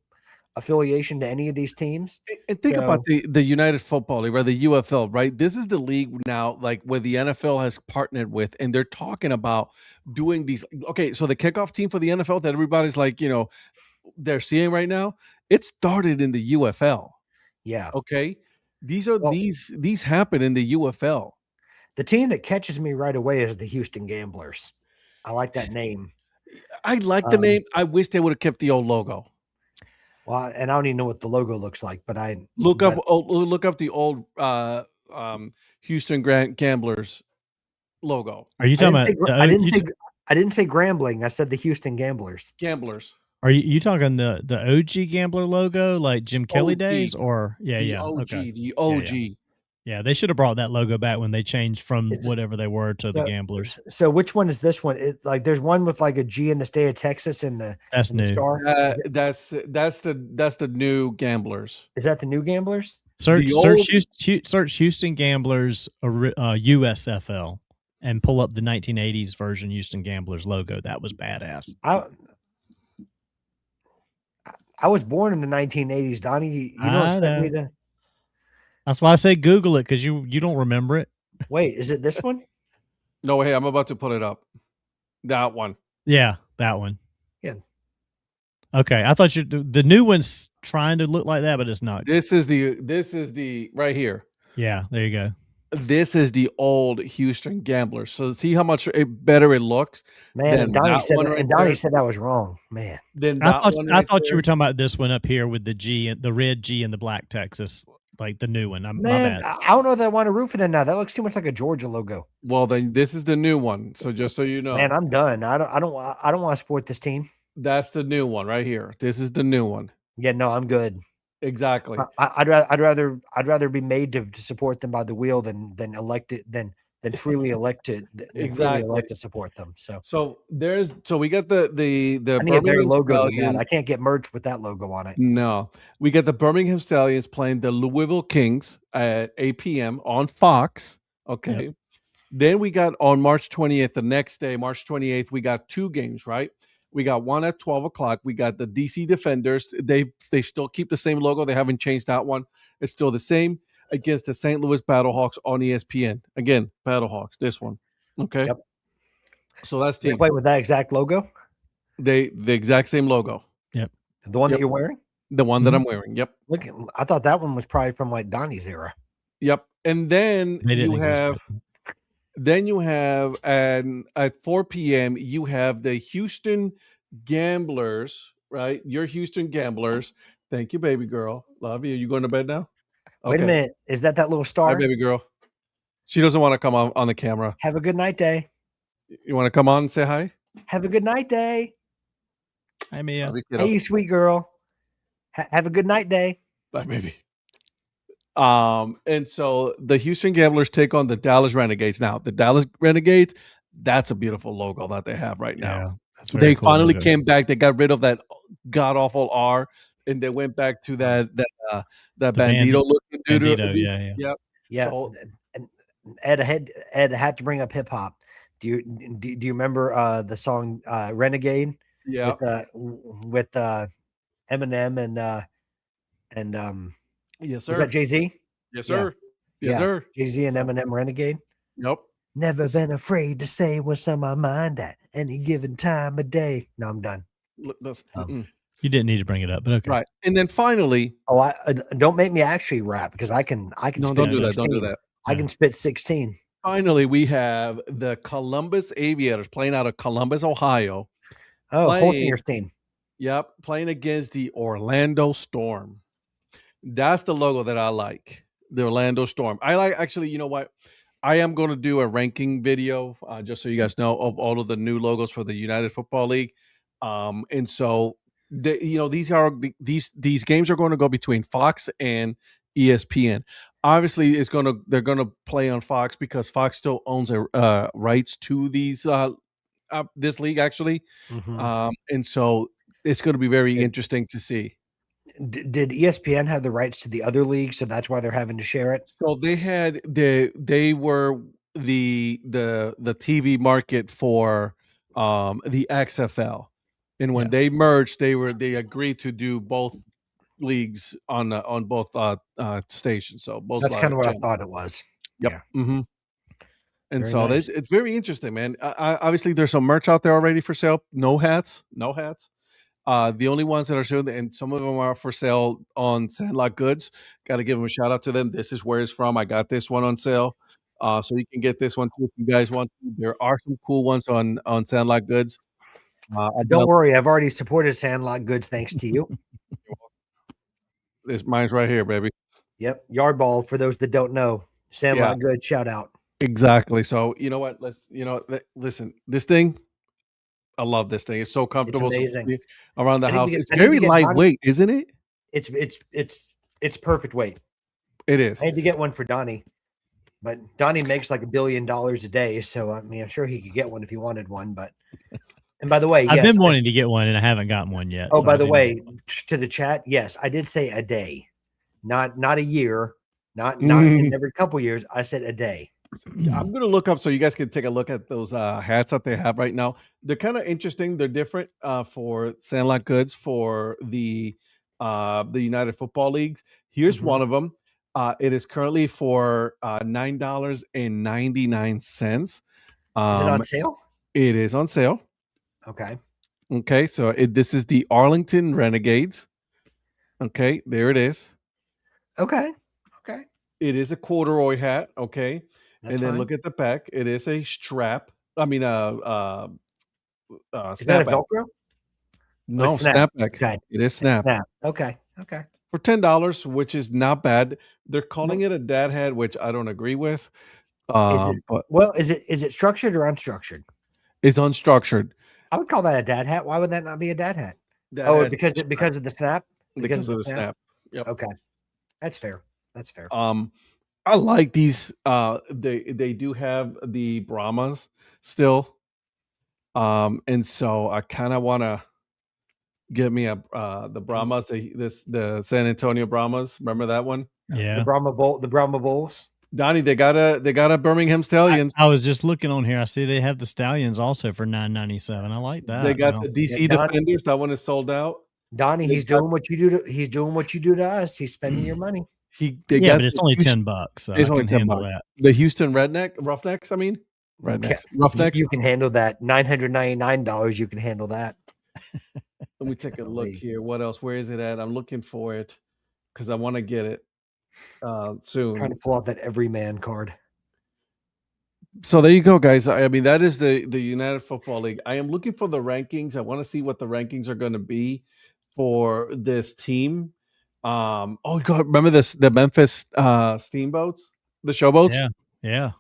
affiliation to any of these teams. And think about the United Football League, or the UFL, right? This is the league now, like where the NFL has partnered with, and they're talking about doing these. Okay, so the kickoff team for the NFL that everybody's like, they're seeing right now, it started in the UFL. Yeah. Okay. These are these happen in the UFL. The team that catches me right away is the Houston Gamblers. I like that name. I like the name. I wish they would have kept the old logo. Well, and I don't even know what the logo looks like, but I look up the old Houston Gamblers logo. Are you talking about? I didn't say Grambling. I said the Houston Gamblers. Gamblers. Are you talking the OG Gambler logo, like Jim Kelly days, or the OG? Yeah, they should have brought that logo back when they changed from whatever they were to the Gamblers. So which one is this one? There's one with like a G in the state of Texas and that's new. Star. That's the new Gamblers. Is that the new Gamblers? Search Houston Gamblers USFL and pull up the 1980s version Houston Gamblers logo. That was badass. I was born in the 1980s, Donnie. You don't expect me to. That's why I say Google it, because you don't remember it. Wait, is it this one? No, hey, I'm about to pull it up. That one. Yeah, that one. Yeah. Okay, I thought the new one's trying to look like that, but it's not. This is the right here. Yeah, there you go. This is the old Houston Gamblers. So see how much better it looks. Man, and Donnie said I was wrong. Man. Then I thought you were talking about this one up here with the G, the red G and the black Texas. Like the new one. My bad. I don't know that I want to root for them now. That looks too much like a Georgia logo. Well, then this is the new one. So just so you know, man, I'm done. I don't want to support this team. That's the new one right here. This is the new one. Yeah, no, I'm good. Exactly. I'd rather be made to support them by the wheel than elected than then freely elect to Exactly. support them. So So we got the I need a better Birmingham logo than that. Stallions. I can't get merch with that logo on it. No, we got the Birmingham Stallions playing the Louisville Kings at 8 p.m. on Fox. Okay. Then we got on March 20th, the next day, March 28th, we got two games, right? We got one at 12 o'clock. We got the DC Defenders. They still keep the same logo. They haven't changed that one. It's still the same against the St. Louis Battlehawks on ESPN. Again, Battlehawks, this one. Okay. Yep. So that's They team. play with that exact logo, The exact same logo. the one Yep. that you're wearing. The one that I'm wearing. Yep. Look, I thought that one was probably from like Donnie's era. Yep. And then They didn't you exist have back then. then you have at 4 p.m. you have the Houston Gamblers, right? Your Houston Gamblers. Thank you, baby girl. Love you. You going to bed now? Wait a minute, is that little Hi, star? baby girl. She doesn't want to come on the camera. Have a good night, day. You want to come on and say hi? Have a good night, day. Hi, Mia. Love you, kiddo. Hey, you sweet girl. Have a good night, day. Bye, baby. And so the Houston Gamblers take on the Dallas Renegades. Now, the Dallas Renegades, that's a beautiful logo that they have right now. Yeah, that's very They cool finally logo. came back. They got rid of that god awful R, and they went back to that bandito looking dude. Bandito, yeah. Yep. Yeah. So- And Ed had to bring up hip hop. Do you remember the song Renegade? Yeah. With Eminem and Yes, was sir. that Jay-Z? Yes, Yeah. sir. Yes, Yeah. sir. Jay-Z and Eminem Renegade. Yep. Never Yes. been afraid to say what's on my mind at any given time of day. No, I'm done. You didn't need to bring it up, but okay. Right. And then finally, Oh, I don't make me actually rap because I can no, spit don't do that. 16. Don't do that. I can spit 16. Finally, we have the Columbus Aviators playing out of Columbus, Ohio. Oh, Playing- Holstein's team. Yep, playing against the Orlando Storm. That's the logo that I like. The Orlando Storm. I like, actually, you know what? I am going to do a ranking video, just so you guys know, of all of the new logos for the United Football League. And so these games are going to go between Fox and ESPN. Obviously, they're gonna play on Fox because Fox still owns rights to these this league actually. Mhm. And so it's going to be very interesting to see. Did ESPN have the rights to the other league, so that's why they're having to share it? So they were the TV market for the XFL, and when they merged, they agreed to do both leagues on both stations. So both. That's kind of what I channels. thought it was. Yep. Yeah. Mm-hmm. And Very so nice. it's very interesting, man. Obviously, there's some merch out there already for sale. No hats. The only ones that are showing, and some of them are for sale on Sandlot Goods. Got to give them a shout out to them. This is where it's from. I got this one on sale, so you can get this one too if you guys want to. There are some cool ones on Sandlot Goods. Don't worry, I've already supported Sandlot Goods thanks to you. Mine's right here, baby. Yep, Yardball. For those that don't know, Sandlot Goods. Shout out. Exactly. So you know what? Listen. This thing, I love this thing. It's so comfortable. It's amazing. Around the I need to house. get- It's I need to very get lightweight, isn't it? It's perfect weight. It is. I had to get one for Donnie, but Donnie makes like $1 billion a day. So I mean, I'm sure he could get one if he wanted one. But and by the way, I've yes, been wanting to get one and I haven't gotten one yet. Oh, so by I the do way, need one. to the chat, yes, I did say a day, not a year, not Mhm. in every couple years. I said a day. I'm gonna look up so you guys can take a look at those hats that they have right now. They're kind of interesting. They're different for Sandlot Goods for the United Football Leagues. Here's Mhm. one of them. It is currently for $9.99. Is it on sale? It is on sale. Okay. Okay, so this is the Arlington Renegades. Okay, there it is. Okay. It is a corduroy hat. Okay. That's and then fine. look at the back. It is a strap. I mean, Is that a snapback. Velcro? No, snap. snapback. Okay. It is snap Snap. Okay. for $10, which is not bad. They're calling it a dad hat, which I don't agree with. But Well, is it structured or unstructured? it's unstructured. I would call that a dad hat. Why would that not be a dad hat? That Oh, has because a strap because of the snap. because of the snap. Yep. Okay, that's fair. And I like these. They do have the Brahmas still, and so I kind of want to get me the Brahmas, the San Antonio Brahmas. Remember that one, Yeah. The Brahma Bulls. Donnie? They got a Birmingham Stallions. I was just looking on here. I see they have the Stallions also for $9.97. I like that. They got now. the DC Yeah, Donnie- Defenders. That one is sold out. Donnie, They he's got- doing what you do. He's doing what you do to us. He's spending your money. They Yeah, got but it's the only Houston- $10, so I It's only can 10 handle bucks. that. The Houston Roughnecks. I mean, Roughnecks. You can handle that. $999. You can handle that. Let me take a look Golly. here. What else? Where is it at? I'm looking for it because I want to get it soon. Trying to pull out that everyman card. So there you go, guys. I mean, that is the United Football League. I am looking for the rankings. I want to see what the rankings are going to be for this team. Oh God, remember the Memphis Steamboats, the Showboats? Yeah.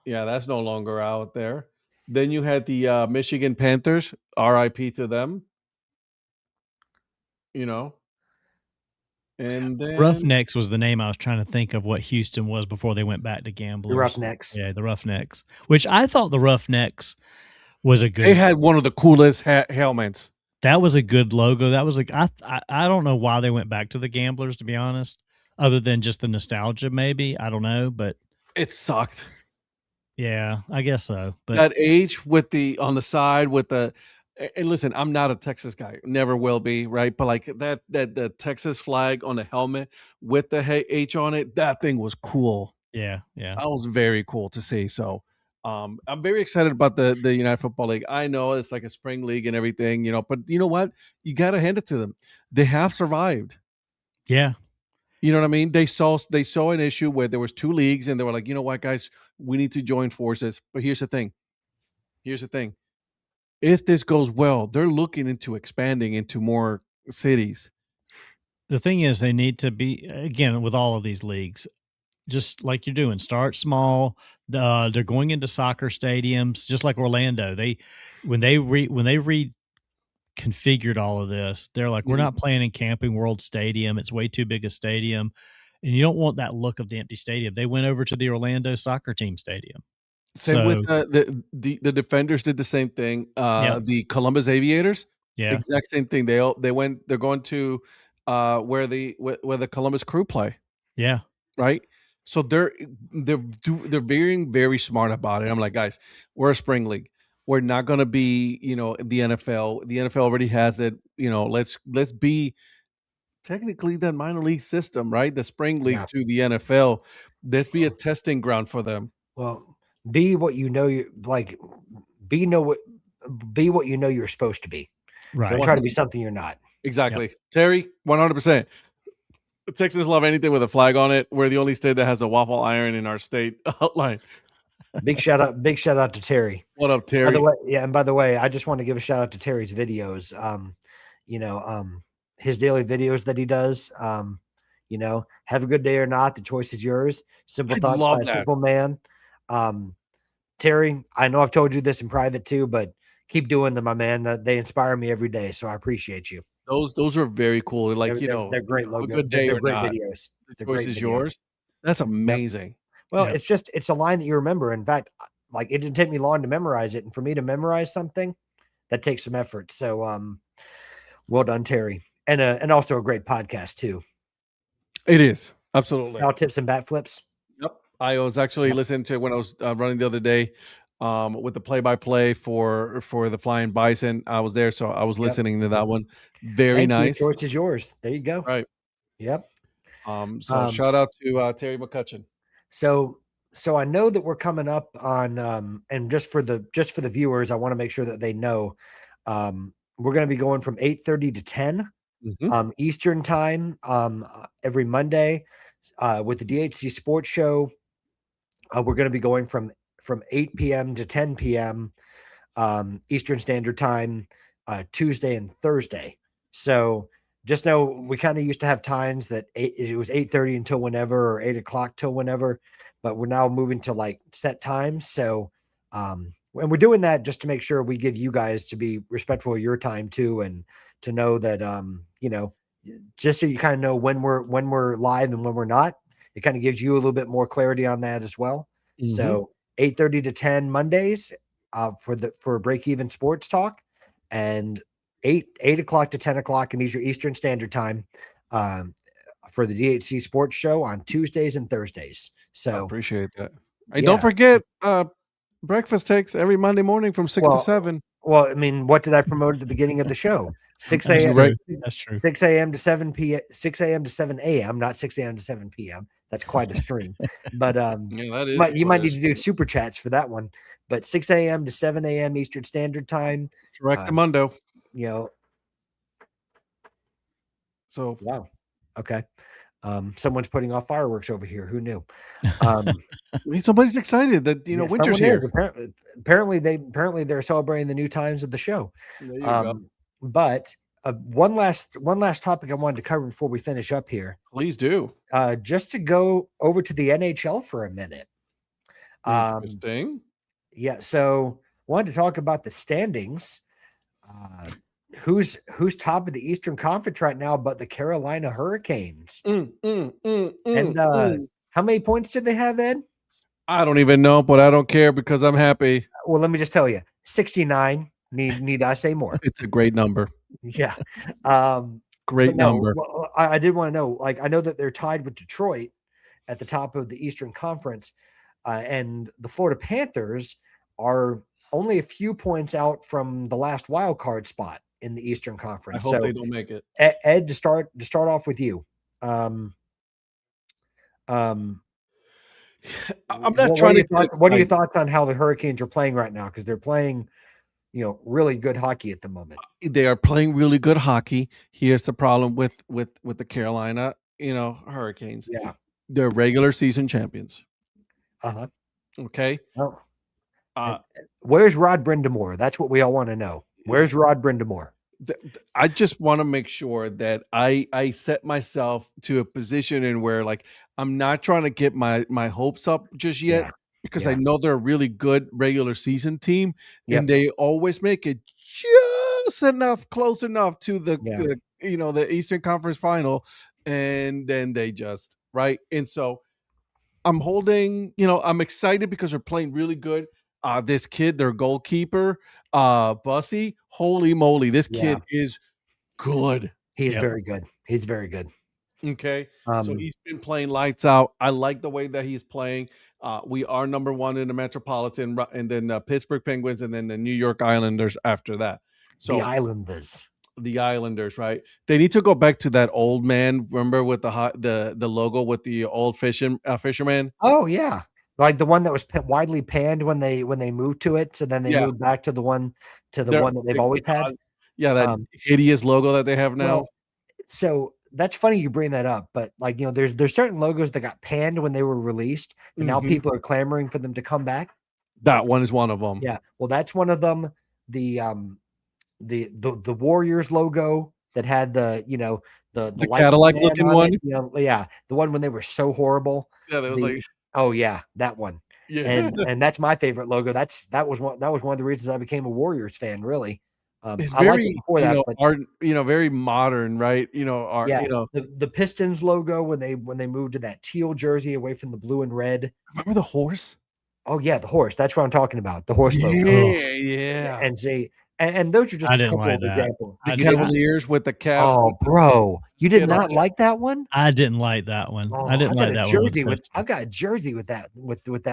Yeah, that's no longer out there. Then you had the Michigan Panthers. R.I.P. to them. You know, and then Roughnecks was the name I was trying to think of what Houston was before they went back to Gamblers. The Roughnecks. Yeah, the Roughnecks. Which I thought the Roughnecks was a good. they had one of the coolest helmets. That was a good logo. That was like I don't know why they went back to the Gamblers, to be honest, other than just the nostalgia. Maybe I don't know, but It sucked. yeah, I guess so. But That H with the on the side with the and listen, I'm not a Texas guy, never will be, right? But like that the Texas flag on the helmet with the H on it, that thing was cool. yeah. That was very cool to see. So I'm very excited about the United Football League. I know it's like a spring league and everything, but you know what? You got to hand it to them. They have survived. Yeah. You know what I mean? They saw an issue where there was two leagues and they were like, you know what, guys, we need to join forces. But here's the thing. If this goes well, they're looking into expanding into more cities. The thing is, they need to be, again, with all of these leagues, just like you're doing, start small. They're going into soccer stadiums, just like Orlando. When they reconfigured all of this, they're like, we're Mhm. not playing in Camping World Stadium. It's way too big a stadium, and you don't want that look of the empty stadium. They went over to the Orlando soccer team stadium. Same with the Defenders did the same thing. The Columbus Aviators, Yeah, exact same thing. They're going to where the Columbus Crew play, yeah, right? So they're being very smart about it. I'm like, guys, we're a spring league. We're not going to be, the NFL. The NFL already has it. Let's be technically that minor league system, right? The spring league Yeah. to the NFL. Let's be a testing ground for them. Well, be what you know you like. Be what you know you're supposed to be. right. Don't try to be something you're not. Exactly. Terry, 100%. Texans love anything with a flag on it. We're the only state that has a waffle iron in our state outline. Big shout out to Terry. What up, By Terry? the way, yeah, and by the way, I just want to give a shout out to Terry's videos. His daily videos that he does. Have a good day or not. The choice is yours. Simple I thoughts love by a that. simple man. Terry, I know I've told you this in private too, but keep doing them, my man. They inspire me every day, so I appreciate you. Those are very cool. They're like, they're great have a logo. good day They're or great not. videos. The They're choice great is videos. yours. That's amazing. Well, Yeah. it's a line that you remember. In fact, like it didn't take me long to memorize it, and for me to memorize something, that takes some effort. So, well done, Terry, and also a great podcast too. It is. Absolutely. Foul tips and bat flips. Yep. I was actually listening to it when I was running the other day with the play-by-play for the Flying Bison. I was there, so I was listening to that one. Very Thank you. nice. The choice is yours. There you go. Right. Yep. So shout out to Terry McCutcheon. So I know that we're coming up on and just for the viewers, I want to make sure that they know we're going to be going from 8:30 to 10 Eastern time every Monday with the DHC Sports Show. We're going to be going from 8 p.m. to 10 p.m. Eastern Standard Time Tuesday and Thursday. So just know we kind of used to have times that it was 8:30 until whenever or 8 o'clock till whenever, but we're now moving to like set times. So and we're doing that just to make sure we give you guys to be respectful of your time too, and to know that just so you kind of know when we're live and when we're not. it kind of gives you a little bit more clarity on that as well. Mhm. So 8:30 to 10 Mondays for break even sports talk, and 8 o'clock to 10 o'clock, and these are Eastern Standard Time for the DHC Sports Show on Tuesdays and Thursdays. I So appreciate that. And yeah. don't forget, breakfast takes every Monday morning from 6 to Well, 7. Well, I mean, what did I promote at the beginning of the show? 6 That's a.m. true. That's true. 6 a.m. to 7 p.m. 6 a.m. to 7 a.m. Not 6 a.m. to 7 p.m. That's quite a stream. But Yeah, that is. you might need to do super chats for that one. But 6 a.m. to 7 a.m. Eastern Standard Time. Correct the Mundo. You know, So wow. Okay. Someone's putting off fireworks over here. Who knew? somebody's excited that Yeah, winter's someone is. here. Apparently they're celebrating the new times of the show. There you go. But one last topic I wanted to cover before we finish up here. Please do. Just to go over to the NHL for a minute. Interesting. Yeah, so wanted to talk about the standings. Who's top of the Eastern Conference right now but the Carolina Hurricanes? How many points did they have, Ed? I don't even know, but I don't care because I'm happy. Well, let me just tell you, 69. Need I say more? It's a great number. Yeah. Great number. Well, I did want to know, like, I know that they're tied with Detroit at the top of the Eastern Conference, and the Florida Panthers are only a few points out from the last wild card spot in the Eastern I Conference. hope they don't make it. Ed, to start off with you. I'm not what trying to. What are your thoughts on how the Hurricanes are playing right now? Because they're playing, really good hockey at the moment. They are playing really good hockey. Here's the problem with the Carolina, Hurricanes. Yeah. They're regular season champions. Uh-huh. Okay. Oh. Where's Rod Brindamore? That's what we all want to know. Where's Rod Brindamore? I just want to make sure that I set myself to a position in where, like, I'm not trying to get my hopes up just yet, because I know they're a really good regular season team, and they always make it just close enough to the Eastern Conference Final, and then they just right. And so I'm holding, I'm excited because they're playing really good. This kid, their goalkeeper, Bussy, holy moly, this kid is good. He's very good. He's very good. Okay. So he's been playing lights out. I like the way that he's playing. We are number one in the Metropolitan, and then the Pittsburgh Penguins, and then the New York Islanders after that. So the Islanders, right? They need to go back to that old man. Remember with the logo with the old fisherman? Oh yeah. Like the one that was widely panned when they moved to it. So then they moved back to the one that they've always had. Yeah, that hideous logo that they have now. Well, so that's funny you bring that up, but like, there's certain logos that got panned when they were released, and now people are clamoring for them to come back. That one is one of them. Yeah. Well, that's one of them. The Warriors logo that had the Cadillac looking one. The one when they were so horrible. Yeah, that was like. Oh yeah, that one. Yeah, and that's my favorite logo. That was one of the reasons I became a Warriors fan. Really, it's I very but, very modern, right? The Pistons logo when they moved to that teal jersey away from the blue and red. Remember the horse? Oh yeah, the horse. That's what I'm talking about. The horse logo. Yeah. And see. And those are just a couple of examples. The Cavaliers with the cap. Oh, bro, you did not like that one? I didn't like that one. I didn't like that one. I've got a jersey with that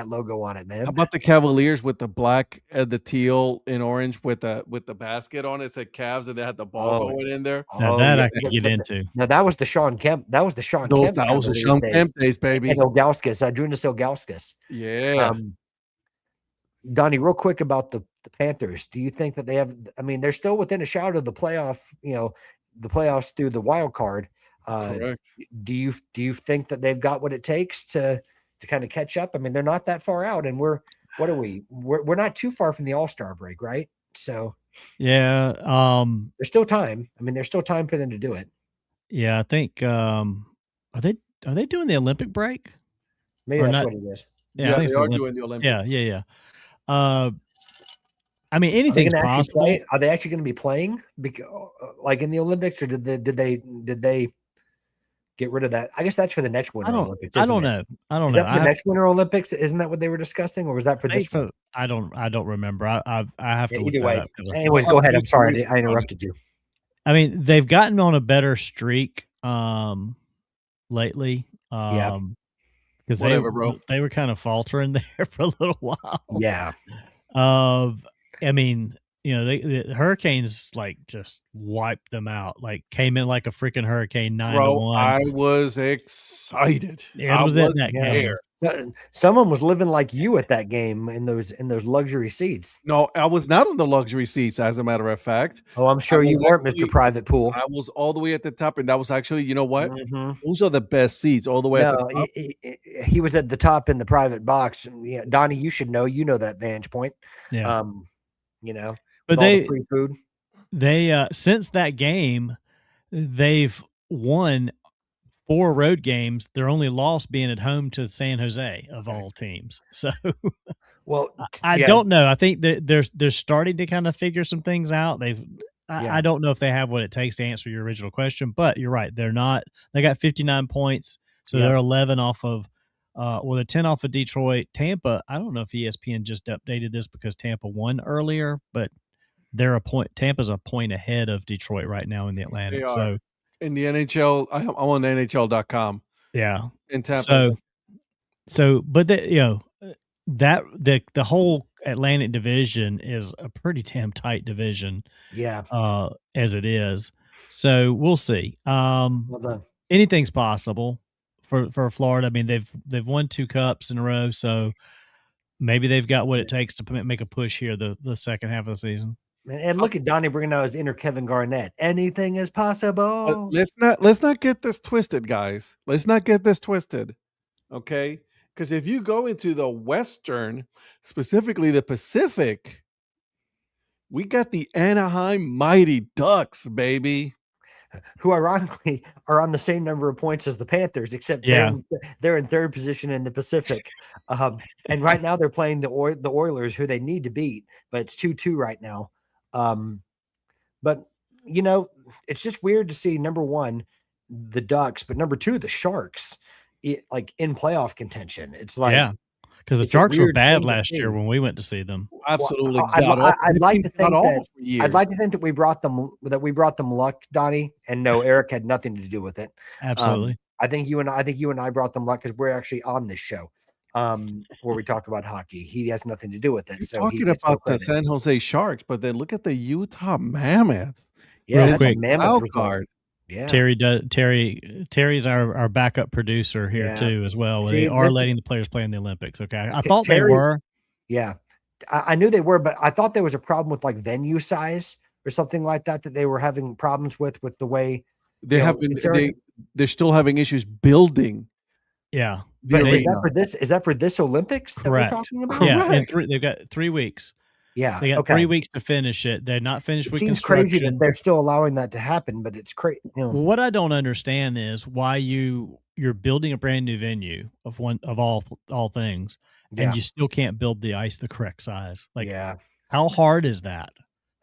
logo on it, man. How about the Cavaliers with the black, the teal, and orange with the basket on it? It said Cavs, and they had the ball going in there. Now that I could get into. Now that was the Sean Kemp. That was the Sean Kemp. That was the Sean Kemp days, baby. And Ilgauskas, Drunas Ilgauskas. Yeah. Donnie, real quick about the Panthers. Do you think that they have? I mean, they're still within a shout of the playoff. The playoffs through the wild card. Correct. Do you think that they've got what it takes to kind of catch up? I mean, they're not that far out, and we're not too far from the All-Star break, right? So yeah, there's still time. I mean, there's still time for them to do it. Yeah, I think are they doing the Olympic break? Maybe that's what it is. Yeah, I think they are doing the Olympics. Yeah. I mean, anything's possible. Are they actually going to be playing, like in the Olympics, or did they get rid of that. I guess that's for the next Winter Olympics. I don't isn't it? know. I don't Is know. that for the next Winter Olympics? Isn't that what they were discussing, or was that for this one? I don't remember. I have to look Either that way. up. Anyways, go ahead. I'm sorry. I interrupted you. I mean, they've gotten on a better streak lately. Yeah. Because they were kind of faltering there for a little while. Yeah. I mean, you know, the Hurricanes like just wiped them out. Like came in like a freaking hurricane 9-1. I was excited. I was in that game. Someone was living like you at that game in those luxury seats. No, I was not on the luxury seats, as a matter of fact. Oh, I'm sure you weren't, Mr. Private Pool. I was all the way at the top, and that was actually, you know what? Those are the best seats, all the way at the top. He was at the top in the private box. Yeah, Donnie, you should know. You know that vantage point. Yeah. You know, but the free food. They since that game, they've won 4 road games. Their only loss being at home to San Jose of all teams. So, well, I don't know. I think that they're starting to kind of figure some things out. I don't know if they have what it takes to answer your original question, but you're right. They're not. They got 59 points, so they're 11 off of. They're 10 off of Detroit. Tampa. I don't know if ESPN just updated this because Tampa won earlier, but they're a point. Tampa's a point ahead of Detroit right now in the Atlantic. So. In the NHL, I'm on NHL.com. Yeah. In Tampa. But the whole Atlantic division is a pretty damn tight division. Yeah. As it is. So we'll see. Anything's possible for Florida. I mean, they've won 2 cups in a row, so maybe they've got what it takes to make a push here the second half of the season. And look at Donnie bringing out his inner Kevin Garnett. Anything is possible. Let's not get this twisted, guys. Let's not get this twisted, okay? Because if you go into the Western, specifically the Pacific, we got the Anaheim Mighty Ducks, baby, who ironically are on the same number of points as the Panthers, except they're in 3rd position in the Pacific. And right now they're playing the Oilers, who they need to beat, but it's 2-2 right now. But you know, it's just weird to see number 1, the Ducks, but number 2, the Sharks, like in playoff contention. It's like, because the Sharks were bad last year when we went to see them. Absolutely. I'd like to think that we brought them luck, Donnie, and no, Eric had nothing to do with it. Absolutely. I think you and I brought them luck because we're actually on this show. Where we talk about hockey. He has nothing to do with it. You're talking about the San Jose Sharks, but then look at the Utah Mammoths. Yeah, real quick. Mammoth card. Yeah, Terry's our backup producer here too as well. See, they are letting the players play in the Olympics. Okay, I thought they were. Yeah, I knew they were, but I thought there was a problem with like venue size or something like that they were having problems with the way they have been. They're still having issues building. Yeah. But is that for this Olympics that we're talking about? Yeah, and they've got 3 weeks. Yeah, they got 3 weeks to finish it. They're not finished with construction. Seems crazy that they're still allowing that to happen, but it's crazy. Well, what I don't understand is why you're building a brand new venue of all things, and you still can't build the ice the correct size. Like, how hard is that?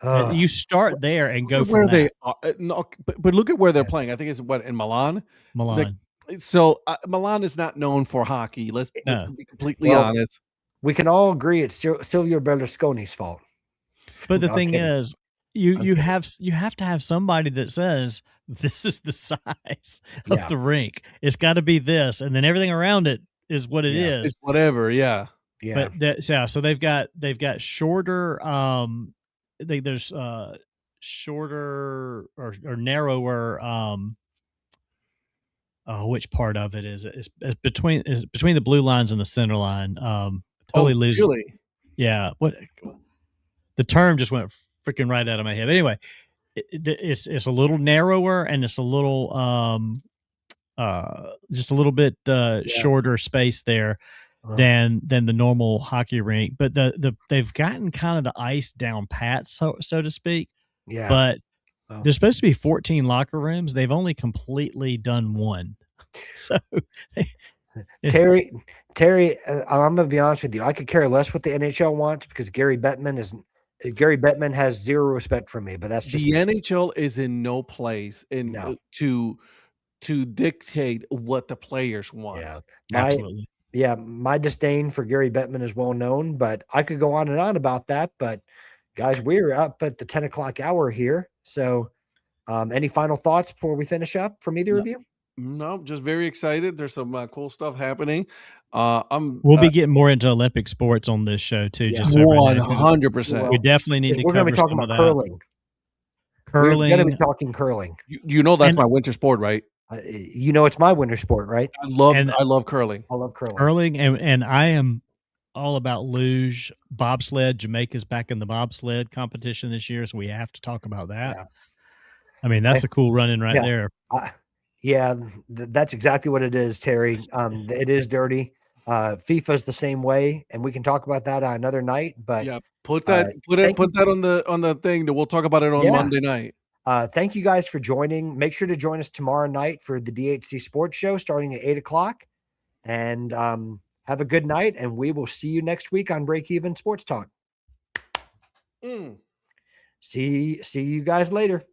You start there and go from where they are. No, but look at where they're playing. I think it's in Milan. So Milan is not known for hockey. Let's be completely honest. We can all agree it's Silvio Berlusconi's fault. But the thing is, you have to have somebody that says this is the size of the rink. It's got to be this, and then everything around it is what it is. It's whatever. Yeah. But so they've got shorter. There's shorter or narrower. Which part of it is it? It's between the blue lines and the center line. Totally losing. Really? Yeah. What the term just went freaking right out of my head. But anyway, it's a little narrower and it's a little just a little bit shorter space there than the normal hockey rink. But they've gotten kind of the ice down pat, so to speak. Yeah. But there's supposed to be 14 locker rooms. They've only completely done 1. So Terry, I'm gonna be honest with you. I could care less what the NHL wants because Gary Bettman has zero respect for me. But that's just the NHL is in no place to to dictate what the players want. Yeah. Absolutely. My disdain for Gary Bettman is well known, but I could go on and on about that. But guys, we're up at the 10 o'clock hour here. So any final thoughts before we finish up from either No. of you? No, just very excited. There's some cool stuff happening. We'll be getting more into Olympic sports on this show too. Yeah. Just so everybody knows, 'cause 100%. we definitely need to We're going to cover be talking some about of that. curling. We're going to Curling. be talking curling. You know that's And- my winter sport, right? You know, it's my winter sport, right? I love curling. I love curling. Curling, and I am all about luge, bobsled. Jamaica's back in the bobsled competition this year, so we have to talk about that. Yeah. I mean, that's a cool run-in right Yeah. there. That's exactly what it is, Terry. It is dirty. FIFA's the same way, and we can talk about that on another night. But Yeah, put that on the thing that we'll talk about it on Monday night. Thank you guys for joining. Make sure to join us tomorrow night for the DHC Sports Show starting at 8 o'clock. And have a good night, and we will see you next week on Break Even Sports Talk. See you guys later.